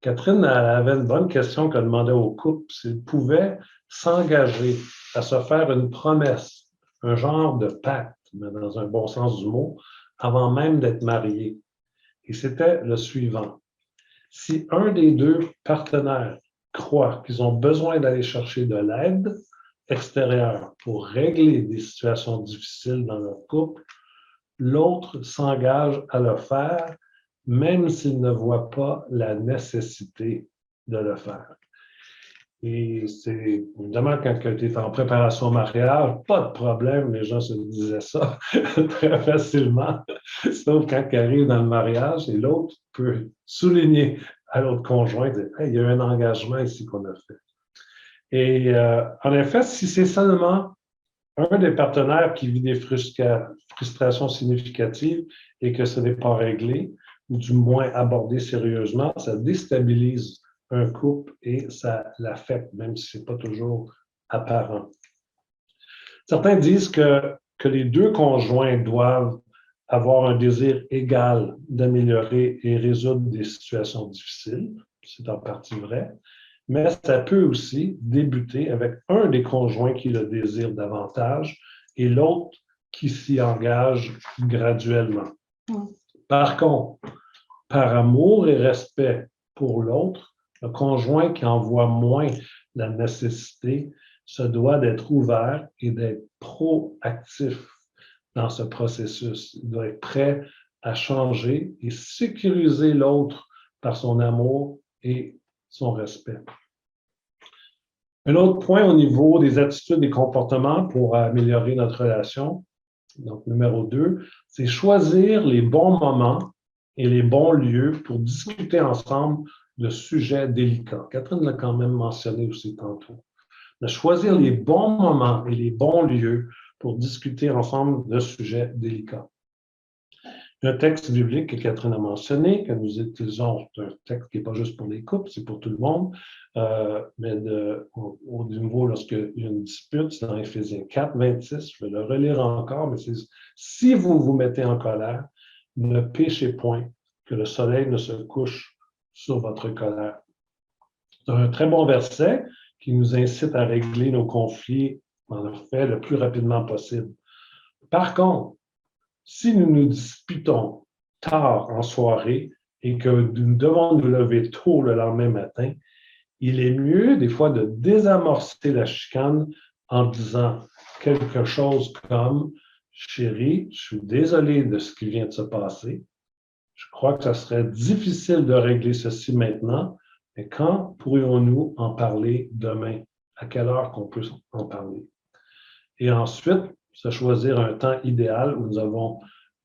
S1: Catherine elle avait une bonne question qu'elle demandait au couple, s'ils pouvaient s'engager à se faire une promesse, un genre de pacte, mais dans un bon sens du mot, avant même d'être mariés. Et c'était le suivant. Si un des deux partenaires croit qu'ils ont besoin d'aller chercher de l'aide extérieure pour régler des situations difficiles dans leur couple, l'autre s'engage à le faire, même s'il ne voit pas la nécessité de le faire. Et c'est évidemment quand tu es en préparation au mariage, pas de problème, les gens se disaient ça très facilement, sauf quand ils arrivent dans le mariage et l'autre peut souligner à l'autre conjoint, dire hey, il y a un engagement ici qu'on a fait. Et en effet, si c'est seulement un des partenaires qui vit des frustrations significatives et que ce n'est pas réglé, ou du moins abordé sérieusement, ça déstabilise un couple et ça l'affecte, même si ce n'est pas toujours apparent. Certains disent que les deux conjoints doivent avoir un désir égal d'améliorer et résoudre des situations difficiles. C'est en partie vrai. Mais ça peut aussi débuter avec un des conjoints qui le désire davantage et l'autre qui s'y engage graduellement. Par contre, par amour et respect pour l'autre, le conjoint qui en voit moins la nécessité se doit d'être ouvert et d'être proactif dans ce processus. Il doit être prêt à changer et sécuriser l'autre par son amour et son respect. Un autre point au niveau des attitudes et comportements pour améliorer notre relation, donc numéro 2, c'est choisir les bons moments et les bons lieux pour discuter ensemble de sujets délicats. Catherine l'a quand même mentionné aussi tantôt. De choisir les bons moments et les bons lieux pour discuter ensemble de sujets délicats. Un texte biblique que Catherine a mentionné, que nous utilisons, c'est un texte qui n'est pas juste pour les couples, c'est pour tout le monde, mais au niveau, lorsqu'il y a une dispute, c'est dans Éphésiens 4, 26, je vais le relire encore, mais c'est « Si vous vous mettez en colère, ne péchez point, que le soleil ne se couche sur votre colère. » C'est un très bon verset qui nous incite à régler nos conflits, en fait, le plus rapidement possible. Par contre, si nous nous disputons tard en soirée et que nous devons nous lever tôt le lendemain matin, il est mieux des fois de désamorcer la chicane en disant quelque chose comme « Chérie, je suis désolé de ce qui vient de se passer. Je crois que ça serait difficile de régler ceci maintenant, mais quand pourrions-nous en parler demain? À quelle heure qu'on peut en parler? » Et ensuite, se choisir un temps idéal où nous avons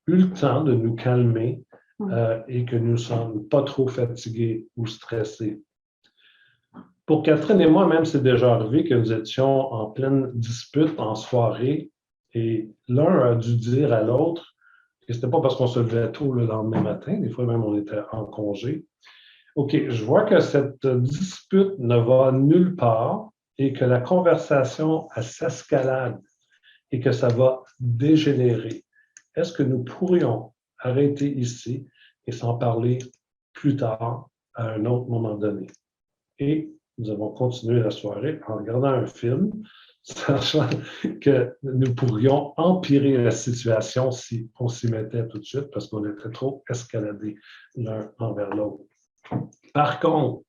S1: eu le temps de nous calmer et que nous ne sommes pas trop fatigués ou stressés. Pour Catherine et moi, même, c'est déjà arrivé que nous étions en pleine dispute en soirée et l'un a dû dire à l'autre, et ce n'était pas parce qu'on se levait tôt le lendemain matin, des fois même on était en congé, « OK, je vois que cette dispute ne va nulle part et que la conversation s'escalade et que ça va dégénérer. Est-ce que nous pourrions arrêter ici et s'en parler plus tard à un autre moment donné? » Et nous avons continué la soirée en regardant un film, sachant que nous pourrions empirer la situation si on s'y mettait tout de suite parce qu'on était trop escaladés l'un envers l'autre. Par contre,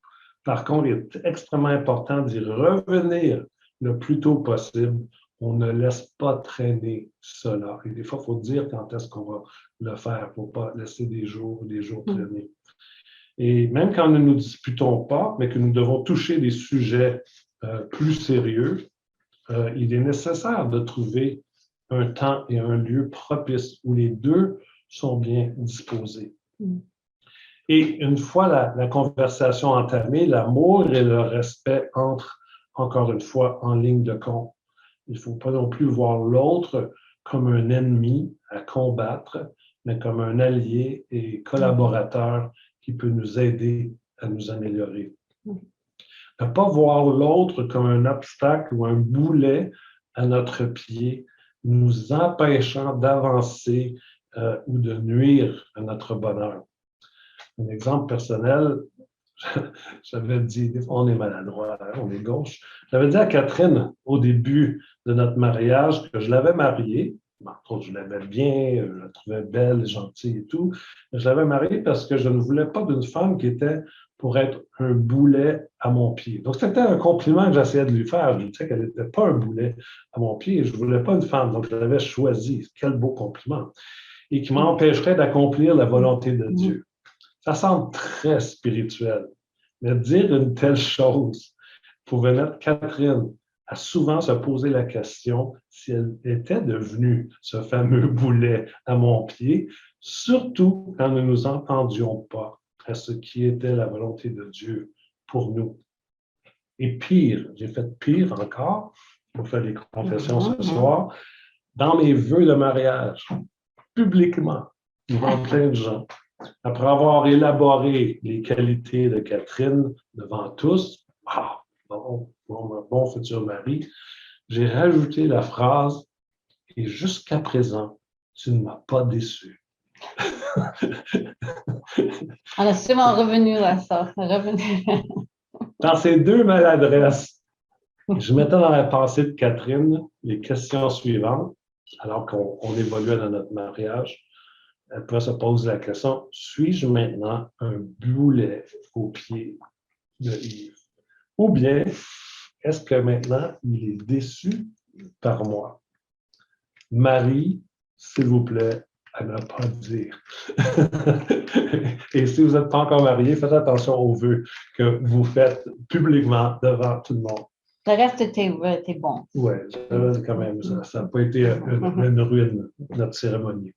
S1: il est extrêmement important d'y revenir le plus tôt possible. On ne laisse pas traîner cela. Et des fois, il faut dire quand est-ce qu'on va le faire. Il ne faut pas laisser des jours traîner. Et même quand nous ne nous disputons pas, mais que nous devons toucher des sujets plus sérieux, il est nécessaire de trouver un temps et un lieu propice où les deux sont bien disposés. Et une fois la conversation entamée, l'amour et le respect entrent encore une fois en ligne de compte. Il ne faut pas non plus voir l'autre comme un ennemi à combattre, mais comme un allié et collaborateur qui peut nous aider à nous améliorer. Ne pas voir l'autre comme un obstacle ou un boulet à notre pied, nous empêchant d'avancer ou de nuire à notre bonheur. Un exemple personnel, j'avais dit, des fois on est maladroit, hein, on est gauche. J'avais dit à Catherine au début de notre mariage que je l'avais mariée. Entre autres, je l'aimais bien, je la trouvais belle, gentille et tout. Je l'avais mariée parce que je ne voulais pas d'une femme qui était pour être un boulet à mon pied. Donc, c'était un compliment que j'essayais de lui faire. Je lui disais qu'elle n'était pas un boulet à mon pied et je ne voulais pas une femme. Donc, je l'avais choisie. Quel beau compliment. Et qui m'empêcherait d'accomplir la volonté de Dieu. Ça semble très spirituel. Mais dire une telle chose pouvait mettre Catherine à souvent se poser la question si elle était devenue ce fameux boulet à mon pied, surtout quand nous ne nous entendions pas à ce qui était la volonté de Dieu pour nous. Et pire, j'ai fait pire encore, pour faire des confessions ce soir, dans mes vœux de mariage, publiquement, devant plein de gens, après avoir élaboré les qualités de Catherine devant tous, bon futur mari, j'ai rajouté la phrase « Et jusqu'à présent, tu ne m'as pas déçu. »
S2: On est souvent revenu à ça.
S1: Dans ces deux maladresses, je mettais dans la pensée de Catherine les questions suivantes, alors qu'on évoluait dans notre mariage. Elle peut se poser la question, suis-je maintenant un boulet au pied de Yves? Ou bien, est-ce que maintenant, il est déçu par moi? Marie, s'il vous plaît, à ne pas dire. Et si vous n'êtes pas encore marié, faites attention aux vœux que vous faites publiquement devant tout le monde.
S2: Le reste de tes vœux était bon.
S1: Oui, quand même, ça n'a pas été une ruine, notre cérémonie.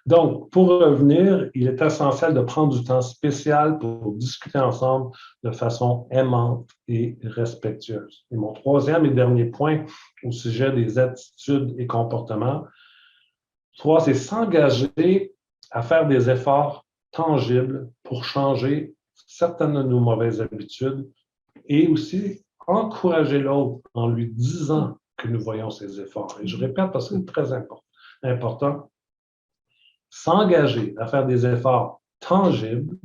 S1: Donc, pour revenir, il est essentiel de prendre du temps spécial pour discuter ensemble de façon aimante et respectueuse. Et mon troisième et dernier point au sujet des attitudes et comportements, 3, c'est s'engager à faire des efforts tangibles pour changer certaines de nos mauvaises habitudes et aussi encourager l'autre en lui disant que nous voyons ses efforts. Et je répète parce que c'est très important. S'engager à faire des efforts tangibles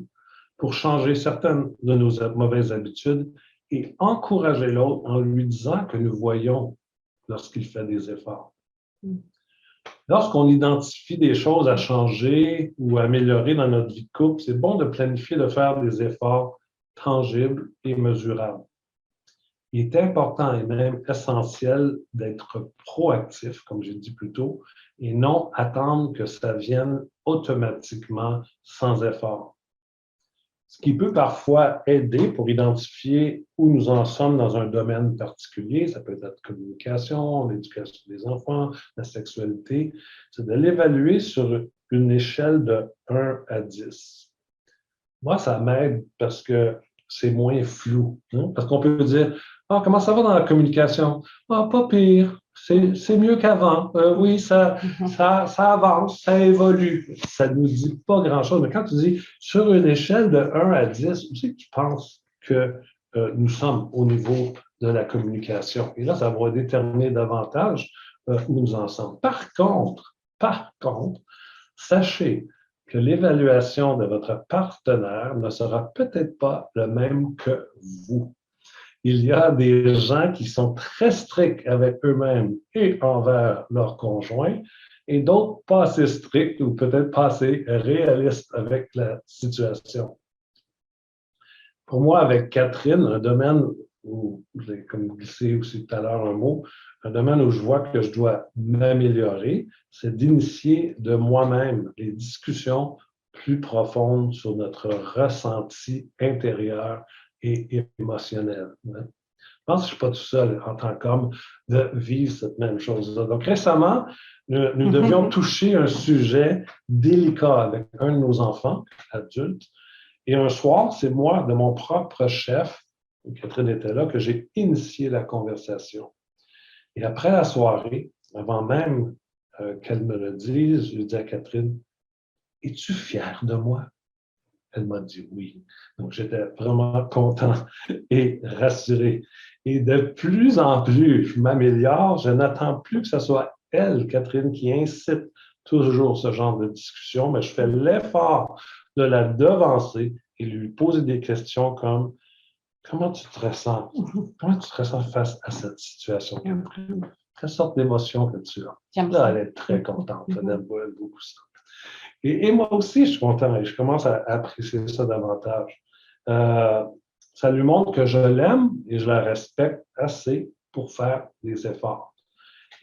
S1: pour changer certaines de nos mauvaises habitudes et encourager l'autre en lui disant que nous voyons lorsqu'il fait des efforts. Lorsqu'on identifie des choses à changer ou à améliorer dans notre vie de couple, c'est bon de planifier de faire des efforts tangibles et mesurables. Il est important et même essentiel d'être proactif, comme j'ai dit plus tôt, et non attendre que ça vienne automatiquement sans effort. Ce qui peut parfois aider pour identifier où nous en sommes dans un domaine particulier, ça peut être la communication, l'éducation des enfants, la sexualité, c'est de l'évaluer sur une échelle de 1 à 10. Moi, ça m'aide parce que c'est moins flou. Hein? Parce qu'on peut dire, ah, comment ça va dans la communication? Ah, pas pire, c'est mieux qu'avant. Oui, ça avance, ça évolue. Ça ne nous dit pas grand-chose. Mais quand tu dis sur une échelle de 1 à 10, où c'est que tu penses que nous sommes au niveau de la communication? Et là, ça va déterminer davantage où nous en sommes. Par contre, sachez que l'évaluation de votre partenaire ne sera peut-être pas le même que vous. Il y a des gens qui sont très stricts avec eux-mêmes et envers leur conjoint, et d'autres pas assez stricts ou peut-être pas assez réalistes avec la situation. Pour moi, avec Catherine, un domaine où, j'ai comme glissé aussi tout à l'heure un mot, un domaine où je vois que je dois m'améliorer, c'est d'initier de moi-même les discussions plus profondes sur notre ressenti intérieur et émotionnel. Je pense que je ne suis pas tout seul en tant qu'homme de vivre cette même chose-là. Donc récemment, nous devions toucher un sujet délicat avec un de nos enfants adultes. Et un soir, c'est moi, de mon propre chef, Catherine était là, que j'ai initié la conversation. Et après la soirée, avant même qu'elle me le dise, je lui ai dit à Catherine, « Es-tu fière de moi? » Elle m'a dit oui. Donc, j'étais vraiment content et rassuré. Et de plus en plus, je m'améliore. Je n'attends plus que ce soit elle, Catherine, qui incite toujours ce genre de discussion, mais je fais l'effort de la devancer et lui poser des questions comme comment tu te ressens? Comment tu te ressens face à cette situation? Quelle sorte d'émotion que tu as? Là, elle est très contente. Elle aime beaucoup ça. Et moi aussi, je suis content et je commence à apprécier ça davantage. Ça lui montre que je l'aime et je la respecte assez pour faire des efforts.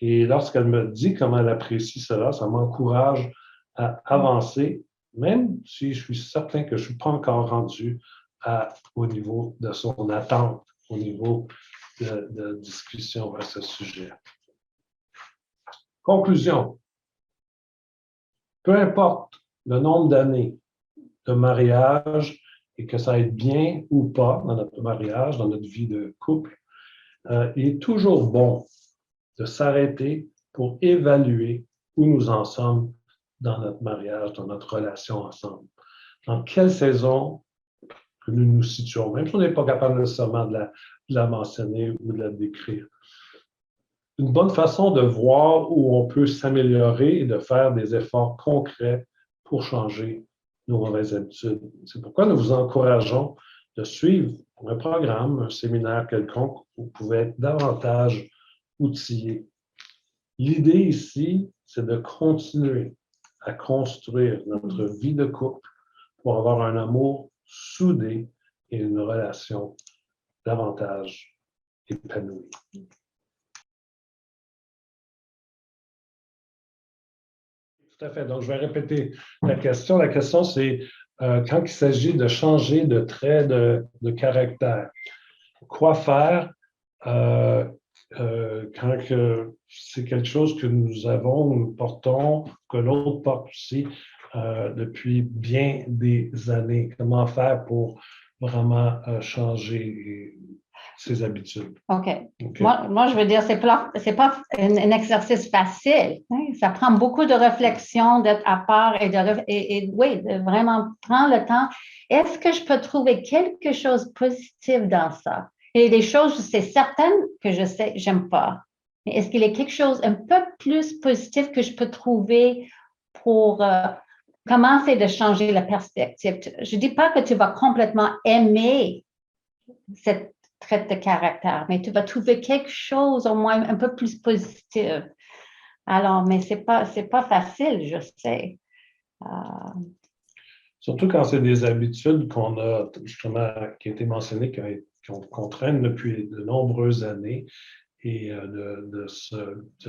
S1: Et lorsqu'elle me dit comment elle apprécie cela, ça m'encourage à avancer, même si je suis certain que je ne suis pas encore rendu au niveau de son attente, au niveau de discussion à ce sujet. Conclusion. Peu importe le nombre d'années de mariage et que ça aide bien ou pas dans notre mariage, dans notre vie de couple, il est toujours bon de s'arrêter pour évaluer où nous en sommes dans notre mariage, dans notre relation ensemble. Dans quelle saison que nous nous situons, même si on n'est pas capable nécessairement de la mentionner ou de la décrire. Une bonne façon de voir où on peut s'améliorer et de faire des efforts concrets pour changer nos mauvaises habitudes. C'est pourquoi nous vous encourageons de suivre un programme, un séminaire quelconque où vous pouvez être davantage outillés. L'idée ici, c'est de continuer à construire notre vie de couple pour avoir un amour soudé et une relation davantage épanouie. Tout à fait. Donc, je vais répéter la question. La question, c'est quand il s'agit de changer de trait de caractère, quoi faire quand c'est quelque chose que nous avons, nous portons, que l'autre porte aussi depuis bien des années? Comment faire pour vraiment changer ses habitudes?
S2: OK. Moi, je veux dire, c'est pas un exercice facile. Hein? Ça prend beaucoup de réflexion, d'être à part et oui, de vraiment prendre le temps. Est-ce que je peux trouver quelque chose de positif dans ça? Et des choses, c'est certain que je sais, j'aime pas. Mais est-ce qu'il y a quelque chose un peu plus positif que je peux trouver pour commencer de changer la perspective? Je dis pas que tu vas complètement aimer cette trait de caractère, mais tu vas trouver quelque chose au moins un peu plus positif. Alors, mais c'est pas facile, je sais.
S1: Surtout quand c'est des habitudes qu'on a, justement, qui ont été mentionnées, qu'on traîne depuis de nombreuses années et de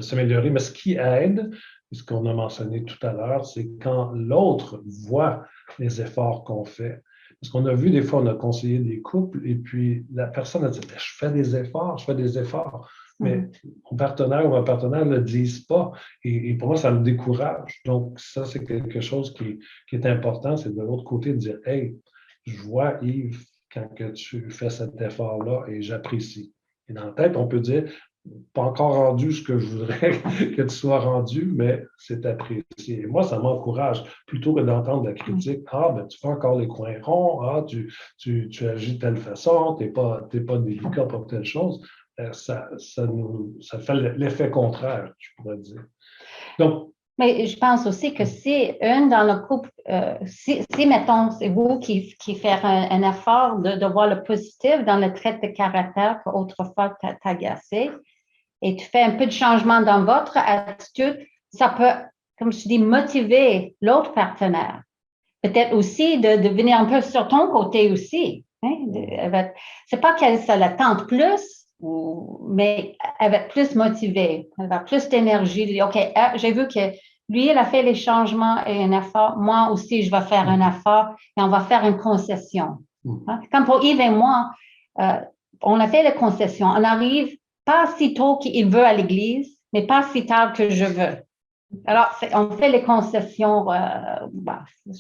S1: s'améliorer. Mais ce qui aide, ce qu'on a mentionné tout à l'heure, c'est quand l'autre voit les efforts qu'on fait. Parce qu'on a vu des fois, on a conseillé des couples et puis la personne a dit, je fais des efforts. Mais mon partenaire ou ma partenaire ne le disent pas. Et pour moi, ça me décourage. Donc, ça, c'est quelque chose qui est important, c'est de l'autre côté de dire, hey, je vois Yves quand que tu fais cet effort-là et j'apprécie. Et dans la tête, on peut dire, pas encore rendu ce que je voudrais que tu sois rendu, mais c'est apprécié. Et moi, ça m'encourage plutôt que d'entendre la critique. Ah, ben, tu fais encore les coins ronds. Ah, tu agis de telle façon. Tu n'es pas délicat pour telle chose. Ça fait l'effet contraire, je pourrais dire. Donc,
S2: mais je pense aussi que si dans le couple, si mettons, c'est vous qui faites un effort de voir le positif dans le trait de caractère qu'autrefois t'agaçait, et tu fais un peu de changement dans votre attitude, ça peut, comme je dis, motiver l'autre partenaire. Peut-être aussi de venir un peu sur ton côté aussi. Hein? C'est pas qu'elle ça la tente plus, mais elle va être plus motivée, elle va avoir plus d'énergie. OK, j'ai vu que lui, il a fait les changements et un effort. Moi aussi, je vais faire un effort et on va faire une concession. Hein? Comme pour Yves et moi, on a fait les concessions. On arrive pas si tôt qu'il veut à l'église, mais pas si tard que je veux. Alors, on fait les concessions,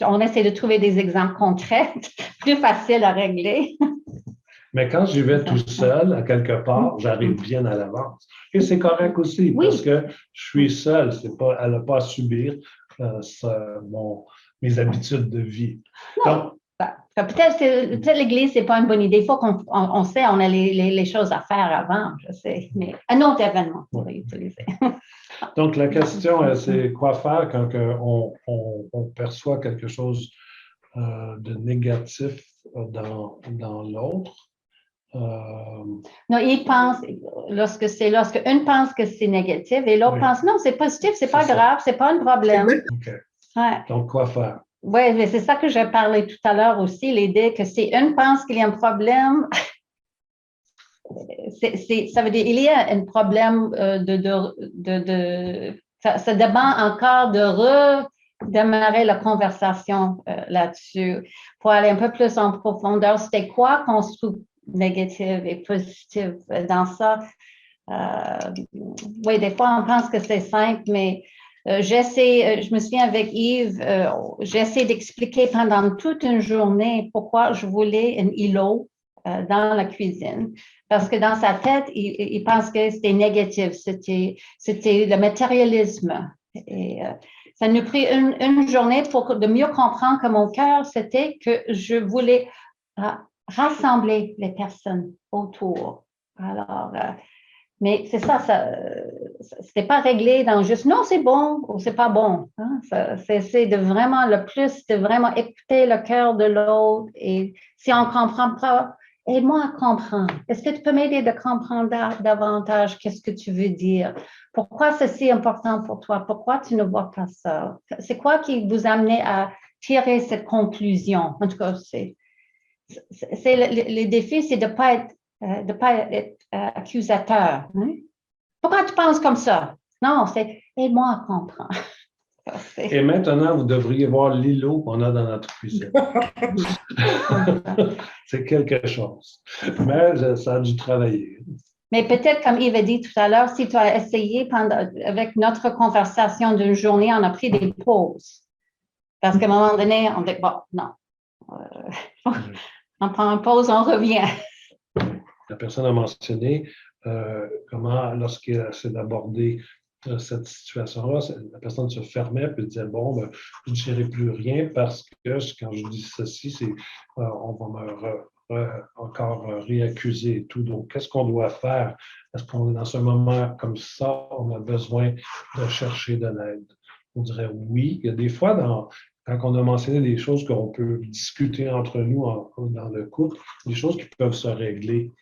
S2: on essaie de trouver des exemples concrets, plus faciles à régler.
S1: Mais quand j'y vais tout seul, à quelque part, j'arrive bien à l'avance. Et c'est correct aussi, parce que je suis seul. Elle n'a pas à subir mes habitudes de vie.
S2: Non. Peut-être l'Église, ce n'est pas une bonne idée. Il faut qu'on sait, on a les choses à faire avant, je sais. Mais un autre événement pour utiliser.
S1: Donc, la question, c'est quoi faire quand on perçoit quelque chose de négatif dans l'autre.
S2: Non, il pense, lorsque une pense que c'est négatif et l'autre pense non, c'est positif, c'est pas grave, c'est pas un problème.
S1: OK.
S2: Ouais.
S1: Donc, quoi faire?
S2: Oui, mais c'est ça que j'ai parlé tout à l'heure aussi, l'idée que si une pense qu'il y a un problème, ça veut dire qu'il y a un problème ça demande encore de redémarrer la conversation là-dessus pour aller un peu plus en profondeur. C'était quoi qu'on se trouve négatif et positif dans ça? Oui, des fois, on pense que c'est simple, mais je me souviens avec Yves, j'essaie d'expliquer pendant toute une journée pourquoi je voulais un îlot dans la cuisine. Parce que dans sa tête, il pense que c'était négatif, c'était le matérialisme. Et ça nous a pris une journée pour de mieux comprendre que mon cœur, c'était que je voulais rassembler les personnes autour. Alors, mais c'est ça c'était pas réglé dans juste non, c'est bon ou c'est pas bon. Hein? C'est de vraiment le plus, de vraiment écouter le cœur de l'autre. Et si on ne comprend pas, aide-moi à comprendre. Est-ce que tu peux m'aider de comprendre davantage qu'est-ce que tu veux dire? Pourquoi c'est si important pour toi? Pourquoi tu ne vois pas ça? C'est quoi qui vous a amené à tirer cette conclusion? En tout cas, le défi, c'est de ne pas être accusateur. Hein? Pourquoi tu penses comme ça? Non, c'est aide-moi à comprendre.
S1: Et maintenant, vous devriez voir l'îlot qu'on a dans notre cuisine. C'est quelque chose. Mais ça a dû travailler.
S2: Mais peut-être, comme Yves a dit tout à l'heure, si tu as essayé avec notre conversation d'une journée, on a pris des pauses. Parce qu'à un moment donné, on dit, bon, non. On prend une pause, on revient.
S1: La personne a mentionné comment, lorsqu'elle essaie d'aborder cette situation-là, la personne se fermait et disait, bon, ben, je ne dirai plus rien parce que quand je dis ceci, on va me encore réaccuser et tout. Donc, qu'est-ce qu'on doit faire? Est-ce qu'on est dans un moment comme ça, on a besoin de chercher de l'aide? On dirait oui. Il y a des fois, quand on a mentionné des choses qu'on peut discuter entre nous dans le couple, des choses qui peuvent se régler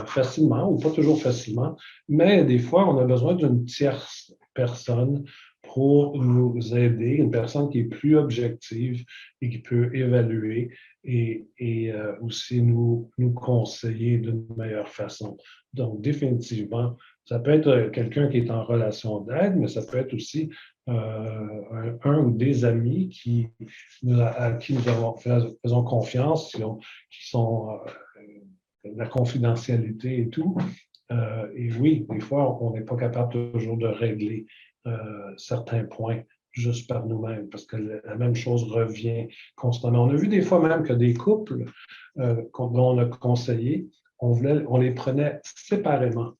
S1: facilement ou pas toujours facilement, mais des fois, on a besoin d'une tierce personne pour nous aider, une personne qui est plus objective et qui peut évaluer et aussi nous conseiller d'une meilleure façon. Donc, définitivement, ça peut être quelqu'un qui est en relation d'aide, mais ça peut être aussi un ou des amis à qui nous faisons confiance, qui sont la confidentialité et tout. Et oui, des fois, on n'est pas capable toujours de régler certains points juste par nous-mêmes, parce que la même chose revient constamment. On a vu des fois même que des couples dont on a conseillé, on les prenait séparément.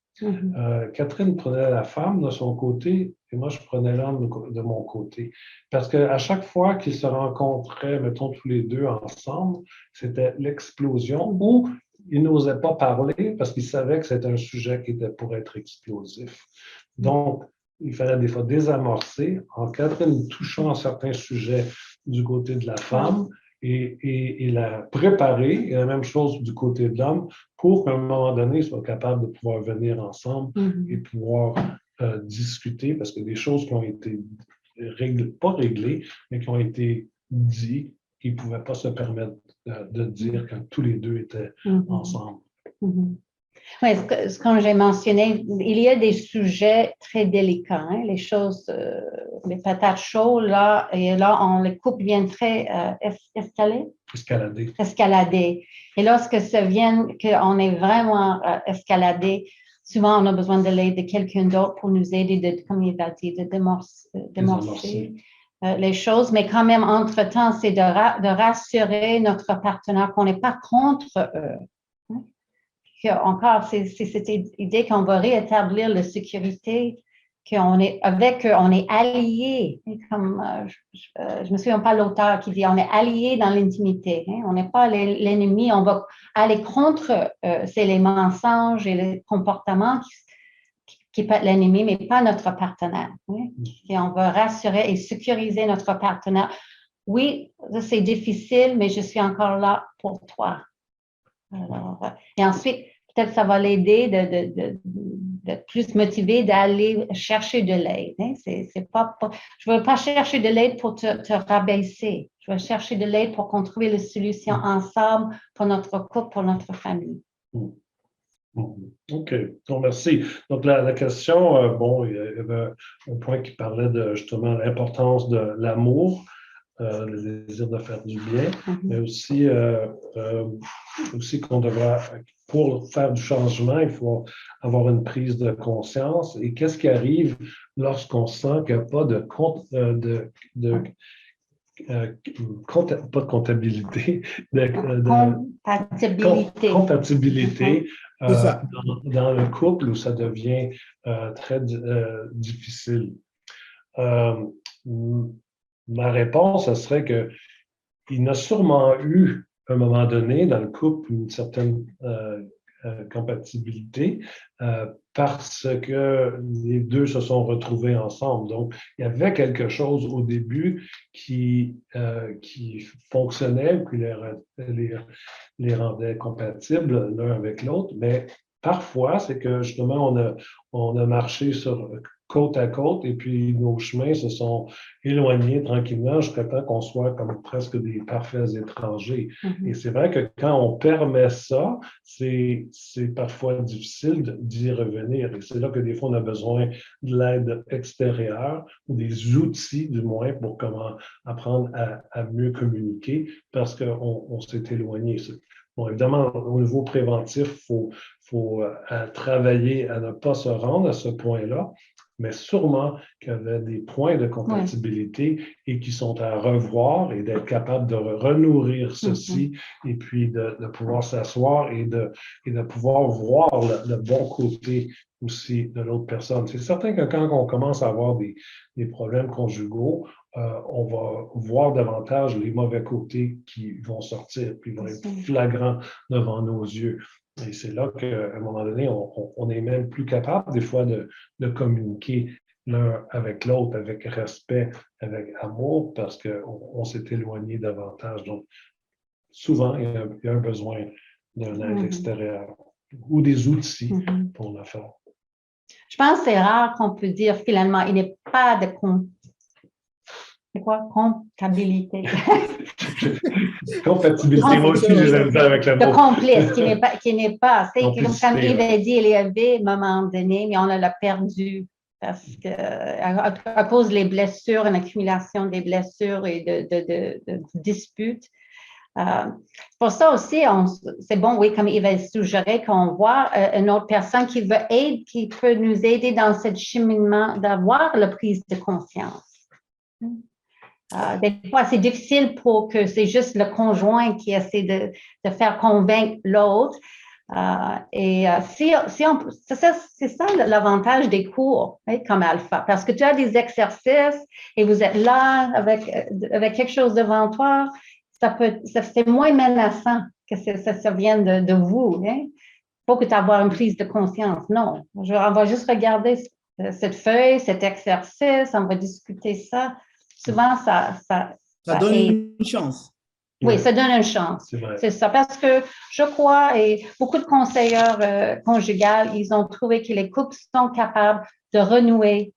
S1: Catherine prenait la femme de son côté et moi, je prenais l'homme de mon côté. Parce qu'à chaque fois qu'ils se rencontraient, mettons, tous les deux ensemble, c'était l'explosion ou ils n'osaient pas parler parce qu'ils savaient que c'était un sujet qui était pour être explosif. Donc, il fallait des fois désamorcer en Catherine touchant à certains sujets du côté de la femme et la préparer, et la même chose du côté de l'homme, pour qu'à un moment donné, ils soient capables de pouvoir venir ensemble et pouvoir discuter, parce que des choses qui ont été pas réglées, mais qui ont été dites, qu'ils ne pouvaient pas se permettre de dire quand tous les deux étaient ensemble.
S2: Oui, comme j'ai mentionné, il y a des sujets très délicats, hein, les choses, les patates chaudes, là, et là, les couples viennent très escalader. Et lorsque ça vient, qu'on est vraiment escaladé, souvent on a besoin de l'aide de quelqu'un d'autre pour nous aider, comme il a dit, de démorcer les choses. Mais quand même, entre-temps, c'est de rassurer notre partenaire qu'on n'est pas contre eux. Encore, c'est cette idée qu'on va réétablir la sécurité, qu'on est avec eux, on est alliés. Comme je me souviens pas l'auteur qui dit, on est alliés dans l'intimité. Hein? On n'est pas l'ennemi, on va aller contre c'est les mensonges et les comportements qui peut être l'ennemi, mais pas notre partenaire. Hein? Et on va rassurer et sécuriser notre partenaire oui, c'est difficile, mais je suis encore là pour toi. Alors, et ensuite, peut-être ça va l'aider d'être plus motivé d'aller chercher de l'aide. Hein. Je ne veux pas chercher de l'aide pour te rabaisser. Je veux chercher de l'aide pour qu'on trouve les solutions ensemble pour notre couple, pour notre famille.
S1: OK. Donc, merci. Donc, la question, bon, il y avait un point qui parlait de justement l'importance de l'amour, le désir de faire du bien, mais aussi qu'on devra, pour faire du changement, il faut avoir une prise de conscience. Et qu'est-ce qui arrive lorsqu'on sent qu'il n'y a pas pas de comptabilité, compatibilité dans le couple où ça devient très difficile. Ma réponse, ce serait qu'il y a sûrement eu, à un moment donné, dans le couple, une certaine compatibilité parce que les deux se sont retrouvés ensemble. Donc, il y avait quelque chose au début qui fonctionnait, qui les rendait compatibles l'un avec l'autre, mais parfois, c'est que justement, on a marché côte à côte et puis nos chemins se sont éloignés tranquillement jusqu'à temps qu'on soit comme presque des parfaits étrangers. Et c'est vrai que quand on permet ça, c'est parfois difficile d'y revenir. Et c'est là que des fois, on a besoin de l'aide extérieure ou des outils, du moins, pour comment apprendre à mieux communiquer parce qu'on s'est éloigné. Bon, évidemment, au niveau préventif, il faut travailler à ne pas se rendre à ce point-là, mais sûrement qu'il y avait des points de compatibilité et qui sont à revoir et d'être capable de renourrir ceci et puis de pouvoir s'asseoir et de pouvoir voir le bon côté aussi de l'autre personne. C'est certain que quand on commence à avoir des problèmes conjugaux, on va voir davantage les mauvais côtés qui vont sortir, puis vont être flagrants devant nos yeux. Et c'est là qu'à un moment donné, on est même plus capable des fois de communiquer l'un avec l'autre, avec respect, avec amour, parce qu'on s'est éloigné davantage. Donc, souvent, il y a un besoin d'un aide extérieure ou des outils pour le faire.
S2: Je pense que c'est rare qu'on peut dire finalement, il n'est pas de comptabilité.
S1: Compatibilité, moi aussi, j'ai la misère avec le mot.
S2: De complice, qui n'est pas. C'est comme Yves a dit, il y avait un moment donné, mais on l'a perdu parce que à cause des blessures, une accumulation des blessures et de disputes. Pour ça aussi, c'est bon, oui, comme Yves a suggéré, qu'on voit une autre personne qui peut nous aider dans ce cheminement d'avoir la prise de conscience. Des fois, c'est difficile pour que c'est juste le conjoint qui essaie de faire convaincre l'autre. C'est ça l'avantage des cours, hein, comme Alpha, parce que tu as des exercices et vous êtes là avec quelque chose devant toi. C'est moins menaçant que ça vienne de vous. Il faut que tu aies une prise de conscience. Non, on va juste regarder cette feuille, cet exercice, on va discuter ça. Souvent, ça
S3: donne une chance.
S2: Oui, ça donne une chance. C'est ça. Parce que je crois, et beaucoup de conseillers conjugales, ils ont trouvé que les couples sont capables de renouer,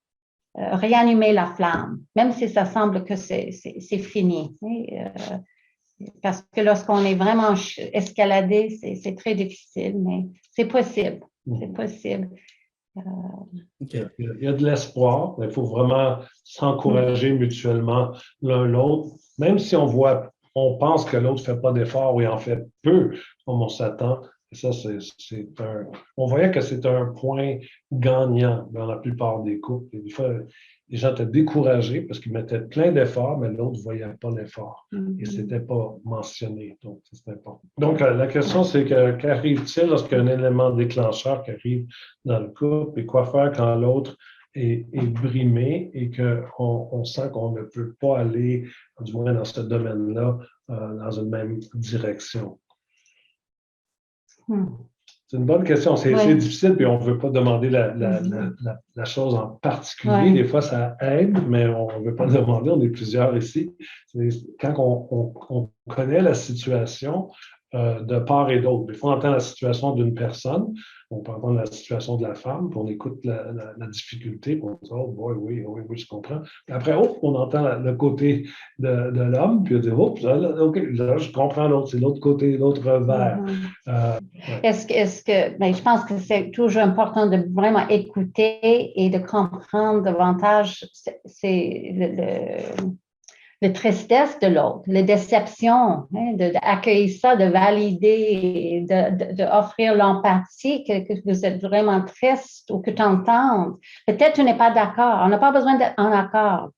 S2: réanimer la flamme, même si ça semble que c'est fini. Parce que lorsqu'on est vraiment escaladé, c'est très difficile, mais c'est possible. C'est possible.
S1: Il y a de l'espoir, mais il faut vraiment s'encourager mutuellement l'un l'autre, même si on pense que l'autre ne fait pas d'effort ou il en fait peu, comme on s'attend. Et ça, on voyait que c'est un point gagnant dans la plupart des couples. Et des fois, les gens étaient découragés parce qu'ils mettaient plein d'efforts, mais l'autre ne voyait pas l'effort. Et ce n'était pas mentionné. Donc, c'est important. Donc, la question, c'est qu'arrive-t-il lorsqu'il y a un élément déclencheur qui arrive dans le couple et quoi faire quand l'autre est brimé et qu'on sent qu'on ne peut pas aller, du moins dans ce domaine-là, dans une même direction. C'est une bonne question. C'est
S2: Oui.
S1: difficile, puis on ne veut pas demander la chose en particulier.
S2: Oui.
S1: Des fois, ça aide, mais on ne veut pas demander. On est plusieurs ici. Quand on connaît la situation de part et d'autre, des fois, on entend la situation d'une personne, on peut entendre la situation de la femme, puis on écoute la difficulté, puis on dit, oh boy, oui, oui, oui, je comprends. Puis après, on entend le côté de l'homme, puis on dit, oh, là, OK, là, je comprends l'autre, c'est l'autre côté, l'autre verre.
S2: Ouais. Mais je pense que c'est toujours important de vraiment écouter et de comprendre davantage le tristesse de l'autre, la déception, hein, d'accueillir ça, de valider, d'offrir l'empathie, que vous êtes vraiment triste ou que tu entends. Peut-être tu n'es pas d'accord. On n'a pas besoin d'être en accord.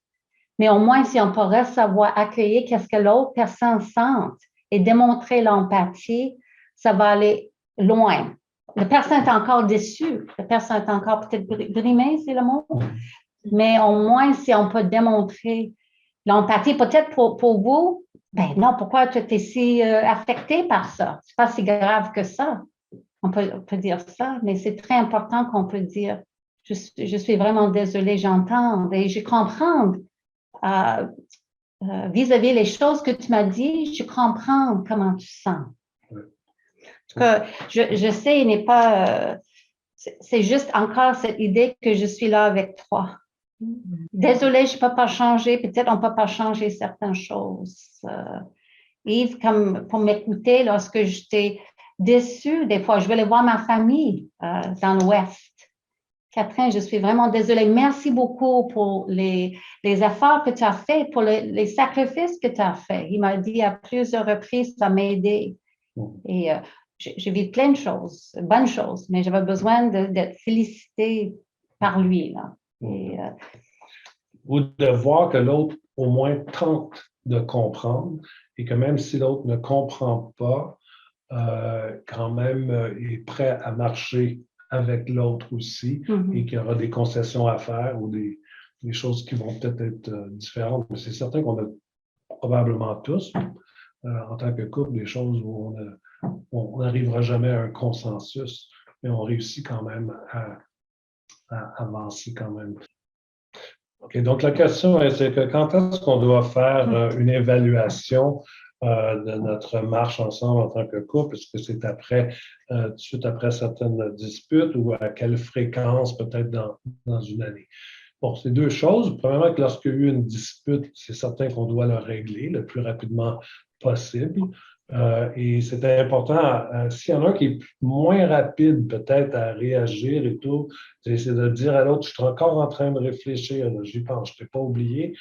S2: Mais au moins, si on pourrait savoir accueillir qu'est-ce que l'autre personne sent et démontrer l'empathie, ça va aller loin. La personne est encore déçue, la personne est encore peut-être brimée, c'est le mot. Mais au moins, si on peut démontrer l'empathie, peut-être pour vous, ben non, pourquoi tu étais si affecté par ça? C'est pas si grave que ça. On peut dire ça, mais c'est très important qu'on peut dire, je suis vraiment désolée, j'entends et je comprends vis-à-vis les choses que tu m'as dit, je comprends comment tu sens. Que je sais, il n'est pas, c'est juste encore cette idée que je suis là avec toi. Désolée, je ne peux pas changer, peut-être on ne peut pas changer certaines choses. Yves, comme pour m'écouter, lorsque j'étais déçue, des fois, je voulais voir ma famille dans l'Ouest. Catherine, je suis vraiment désolée. Merci beaucoup pour les efforts que tu as faits, pour les sacrifices que tu as faits. Il m'a dit à plusieurs reprises, ça m'a aidé. Et j'ai vu plein de choses, bonnes choses, mais j'avais besoin d'être félicitée par lui. Là. Et,
S1: ou de voir que l'autre au moins tente de comprendre et que même si l'autre ne comprend pas, quand même est prêt à marcher avec l'autre aussi et qu'il y aura des concessions à faire ou des choses qui vont peut-être être différentes. Mais c'est certain qu'on a probablement tous, en tant que couple, des choses où on n'arrivera jamais à un consensus, mais on réussit quand même à avancer quand même. OK, donc la question c'est que quand est-ce qu'on doit faire une évaluation de notre marche ensemble en tant que couple? Est-ce que c'est après, tout de suite après certaines disputes ou à quelle fréquence peut-être dans une année? Bon, c'est deux choses. Premièrement, que lorsqu'il y a eu une dispute, c'est certain qu'on doit la régler le plus rapidement possible. Et c'est important, s'il y en a un qui est moins rapide peut-être à réagir et tout, c'est de dire à l'autre, je suis encore en train de réfléchir, j'y pense, je ne t'ai pas oublié,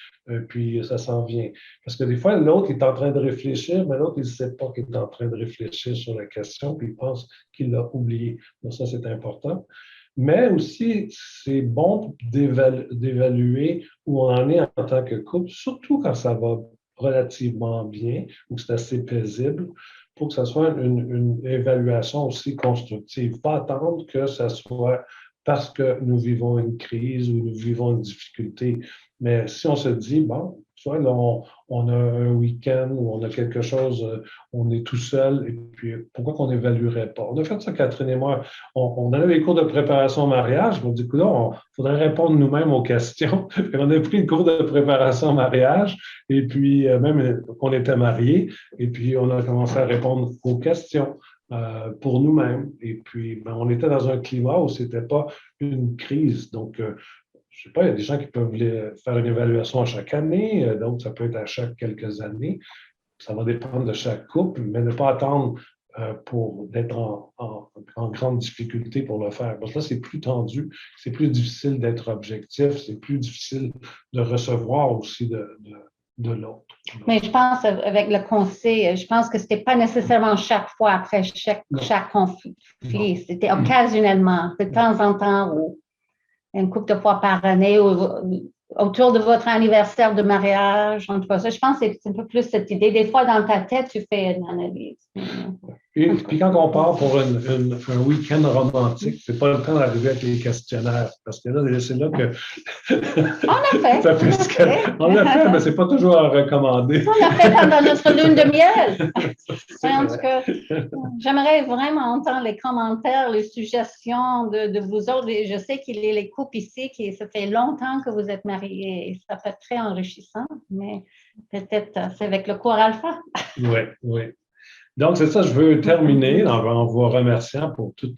S1: puis ça s'en vient. Parce que des fois, l'autre est en train de réfléchir, mais l'autre, il ne sait pas qu'il est en train de réfléchir sur la question, puis il pense qu'il l'a oublié. Donc ça, c'est important. Mais aussi, c'est bon d'évaluer où on en est en tant que couple, surtout quand ça va relativement bien ou que c'est assez paisible, pour que ça soit une évaluation aussi constructive. Pas attendre que ça soit parce que nous vivons une crise ou nous vivons une difficulté. Mais si on se dit, bon, soit là, on a un week-end ou on a quelque chose, on est tout seul, et puis pourquoi qu'on n'évaluerait pas? On a fait ça, Catherine et moi. On avait les cours de préparation au mariage. On dit, écoute, il faudrait répondre nous-mêmes aux questions. On a pris une cours de préparation au mariage, et puis même qu'on était mariés, et puis on a commencé à répondre aux questions. Pour nous-mêmes. Et puis, on était dans un climat où ce n'était pas une crise. Donc, je ne sais pas, il y a des gens qui peuvent faire une évaluation à chaque année, d'autres, ça peut être à chaque quelques années. Ça va dépendre de chaque couple, mais ne pas attendre pour d'être en grande difficulté pour le faire. Parce que là, c'est plus tendu, c'est plus difficile d'être objectif, c'est plus difficile de recevoir aussi de l'autre.
S2: Mais je pense, avec le conseil, je pense que ce n'était pas nécessairement chaque fois après chaque conflit. C'était occasionnellement, de temps en temps, ou une couple de fois par année, ou autour de votre anniversaire de mariage. En tout cas, ça, je pense que c'est un peu plus cette idée. Des fois, dans ta tête, tu fais une analyse.
S1: Et puis quand on part pour un week-end romantique, c'est pas le temps d'arriver avec les questionnaires, parce que là, c'est là que
S2: On l'a
S1: ça
S2: fait.
S1: peut on l'a fait, mais c'est pas toujours à recommander.
S2: On l'a fait pendant notre lune de miel.
S1: C'est
S2: En
S1: vrai.
S2: tout cas, j'aimerais vraiment entendre les commentaires, les suggestions de vous autres. Et je sais qu'il y a les couples ici qui ça fait longtemps que vous êtes mariés et ça peut être très enrichissant, mais peut-être c'est avec le cours alpha.
S1: Oui, oui. Donc, c'est ça, je veux terminer en vous remerciant pour tous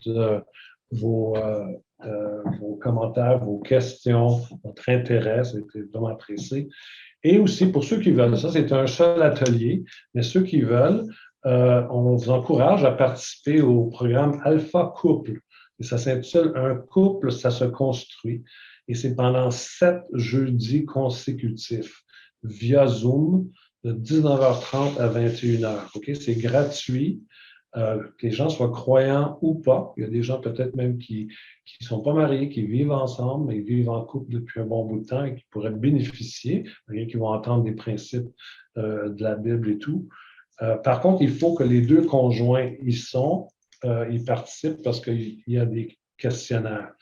S1: vos commentaires, vos questions, votre intérêt, c'était vraiment apprécié. Et aussi, pour ceux qui veulent, ça, c'est un seul atelier, mais ceux qui veulent, on vous encourage à participer au programme Alpha Couple. Et ça s'intitule Un couple, ça se construit. Et c'est pendant 7 jeudis consécutifs via Zoom de 19h30 à 21h. OK? C'est gratuit. Que les gens soient croyants ou pas. Il y a des gens peut-être même qui ne sont pas mariés, qui vivent ensemble, mais vivent en couple depuis un bon bout de temps et qui pourraient bénéficier, qui vont entendre des principes de la Bible et tout. Par contre, il faut que les deux conjoints ils participent parce qu'il y a des questionnaires.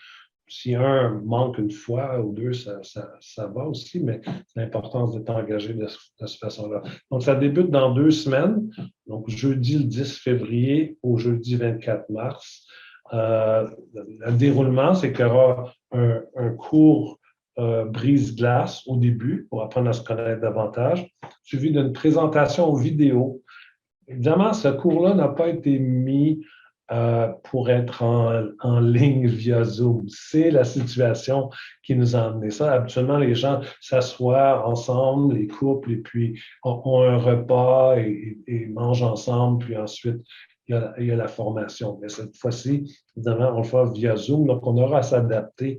S1: Si un manque une fois ou deux, ça va aussi, mais c'est l'importance d'être engagé de cette façon-là. Donc, ça débute dans 2 semaines, donc jeudi le 10 février au jeudi 24 mars. Le déroulement, c'est qu'il y aura un cours brise-glace au début pour apprendre à se connaître davantage, suivi d'une présentation vidéo. Évidemment, ce cours-là n'a pas été mis pour être en ligne via Zoom. C'est la situation qui nous a amené ça. Habituellement, les gens s'assoient ensemble, les couples, et puis ont un repas et mangent ensemble, puis ensuite, il y a la formation. Mais cette fois-ci, évidemment, on le fait via Zoom, donc on aura à s'adapter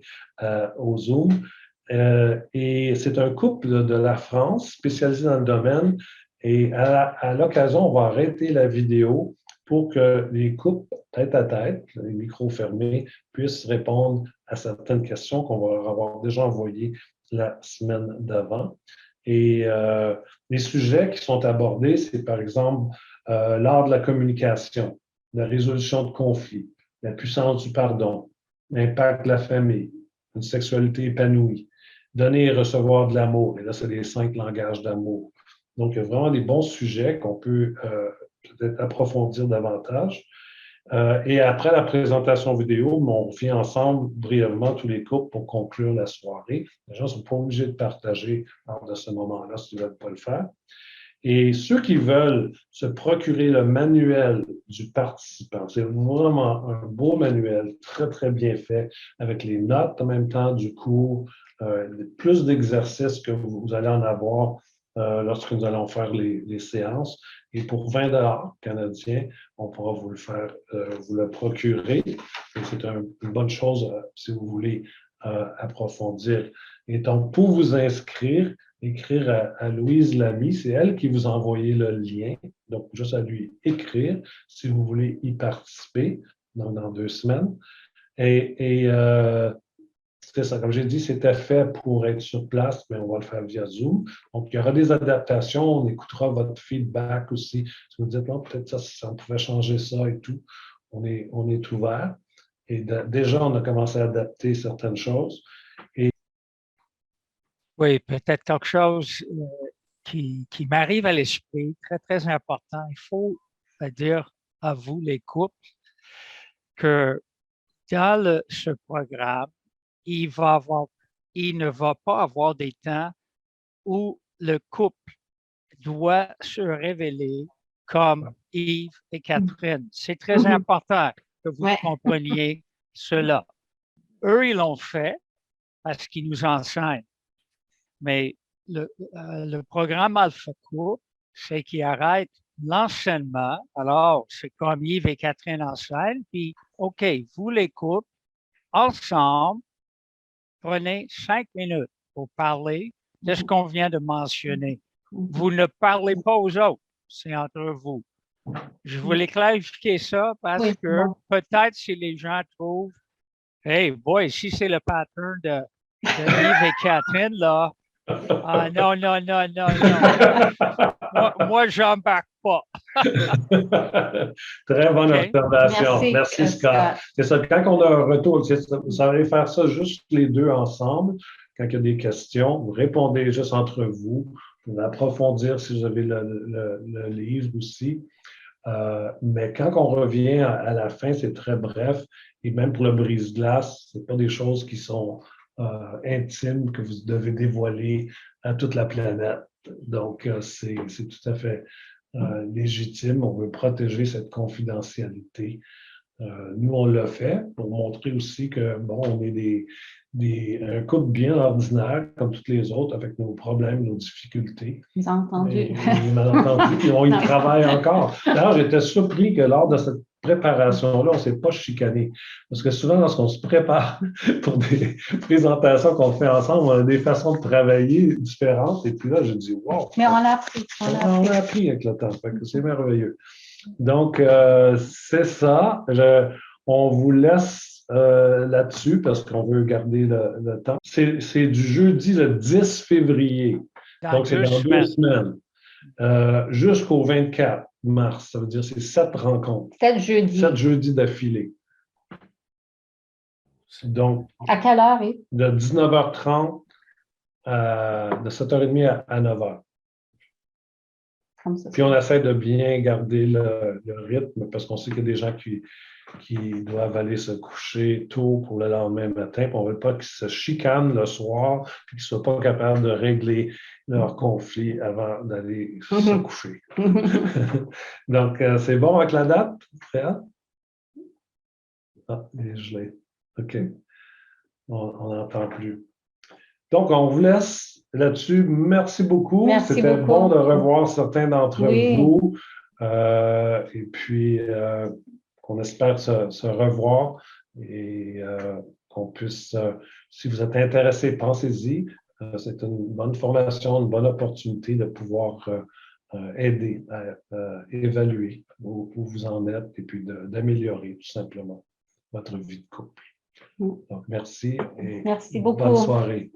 S1: au Zoom. Et c'est un couple de la France spécialisé dans le domaine. Et à l'occasion, on va arrêter la vidéo pour que les couples, tête à tête, les micros fermés, puissent répondre à certaines questions qu'on va avoir déjà envoyées la semaine d'avant. Et les sujets qui sont abordés, c'est par exemple l'art de la communication, la résolution de conflits, la puissance du pardon, l'impact de la famille, une sexualité épanouie, donner et recevoir de l'amour. Et là, c'est les 5 langages d'amour. Donc, il y a vraiment des bons sujets qu'on peut peut-être approfondir davantage. Et après la présentation vidéo, on revient ensemble brièvement tous les couples pour conclure la soirée. Les gens ne sont pas obligés de partager lors de ce moment-là s'ils ne veulent pas le faire. Et ceux qui veulent se procurer le manuel du participant, c'est vraiment un beau manuel, très, très bien fait, avec les notes en même temps du cours, plus d'exercices que vous allez en avoir lorsque nous allons faire les séances. Et pour 20 $ canadiens, on pourra vous le faire, vous le procurer. Et c'est une bonne chose si vous voulez approfondir. Et donc, pour vous inscrire, écrire à Louise Lamy, c'est elle qui vous a envoyé le lien. Donc, juste à lui écrire si vous voulez y participer dans 2 semaines. Et c'est ça, comme j'ai dit, c'était fait pour être sur place, mais on va le faire via Zoom. Donc, il y aura des adaptations, on écoutera votre feedback aussi. Si vous dites, non, peut-être ça, on pouvait changer ça et tout, on est ouvert. Et déjà, on a commencé à adapter certaines choses.
S4: Oui, peut-être quelque chose qui m'arrive à l'esprit, très, très important. Il faut dire à vous, les couples, que dans ce programme, il ne va pas avoir des temps où le couple doit se révéler comme Yves et Catherine. C'est très important que vous compreniez cela. Eux, ils l'ont fait parce qu'ils nous enseignent. Mais le programme Alpha Couple, c'est qu'il arrête l'enseignement. Alors, c'est comme Yves et Catherine enseignent, puis OK, vous les couples, ensemble, prenez 5 minutes pour parler de ce qu'on vient de mentionner. Vous ne parlez pas aux autres, c'est entre vous. Je voulais clarifier ça parce que peut-être si les gens trouvent, hey boy, si c'est le pattern de Yves et Catherine, là, Ah non, non, non, non, non. Moi j'embarque pas.
S1: Très bonne
S4: OK.
S1: observation.
S2: Merci,
S1: Merci, Scott.
S2: Scott.
S1: C'est ça. Quand on a un retour, vous savez faire ça juste les deux ensemble. Quand il y a des questions, vous répondez juste entre vous. Vous pouvez approfondir si vous avez le livre aussi. Mais quand on revient à la fin, c'est très bref. Et même pour le brise-glace, ce pas des choses qui sont intimes que vous devez dévoiler à toute la planète. Donc, c'est tout à fait légitime. On veut protéger cette confidentialité. Nous, on l'a fait pour montrer aussi que, bon, on est un couple bien ordinaire, comme toutes les autres, avec nos problèmes, nos difficultés.
S2: Vous avez entendu.
S1: Et les malentendus, puis on y travaille encore. D'ailleurs, j'étais surpris que lors de cette préparation-là, on ne s'est pas chicané. Parce que souvent, lorsqu'on se prépare pour des présentations qu'on fait ensemble, on a des façons de travailler différentes. Et puis là, j'ai dit, wow!
S2: Mais on a appris.
S1: On a appris avec le temps. Fait que c'est merveilleux. Donc, c'est ça. On vous laisse là-dessus parce qu'on veut garder le temps. C'est du jeudi le 10 février. Donc, c'est dans 2 semaines. Jusqu'au 24 mars. Ça veut dire c'est 7 rencontres.
S2: 7 jeudis.
S1: 7 jeudis d'affilée. Donc,
S2: à quelle heure, oui?
S1: de 19h30 de 7h30 à 9h.
S2: Comme ça.
S1: Puis on essaie de bien garder le rythme parce qu'on sait qu'il y a des gens qui doivent aller se coucher tôt pour le lendemain matin. Puis on ne veut pas qu'ils se chicanent le soir puis qu'ils ne soient pas capables de régler leur conflit avant d'aller se coucher. Donc, c'est bon avec la date? Prêt? Ah, il est gelé. OK. On n'entend plus. Donc, on vous laisse là-dessus. Merci beaucoup. C'était bon de revoir certains d'entre vous. Et puis, on espère se revoir et qu'on puisse, si vous êtes intéressé, pensez-y. C'est une bonne formation, une bonne opportunité de pouvoir aider à évaluer où vous en êtes et puis d'améliorer tout simplement votre vie de couple. Donc, merci et
S2: merci beaucoup.
S1: Bonne soirée.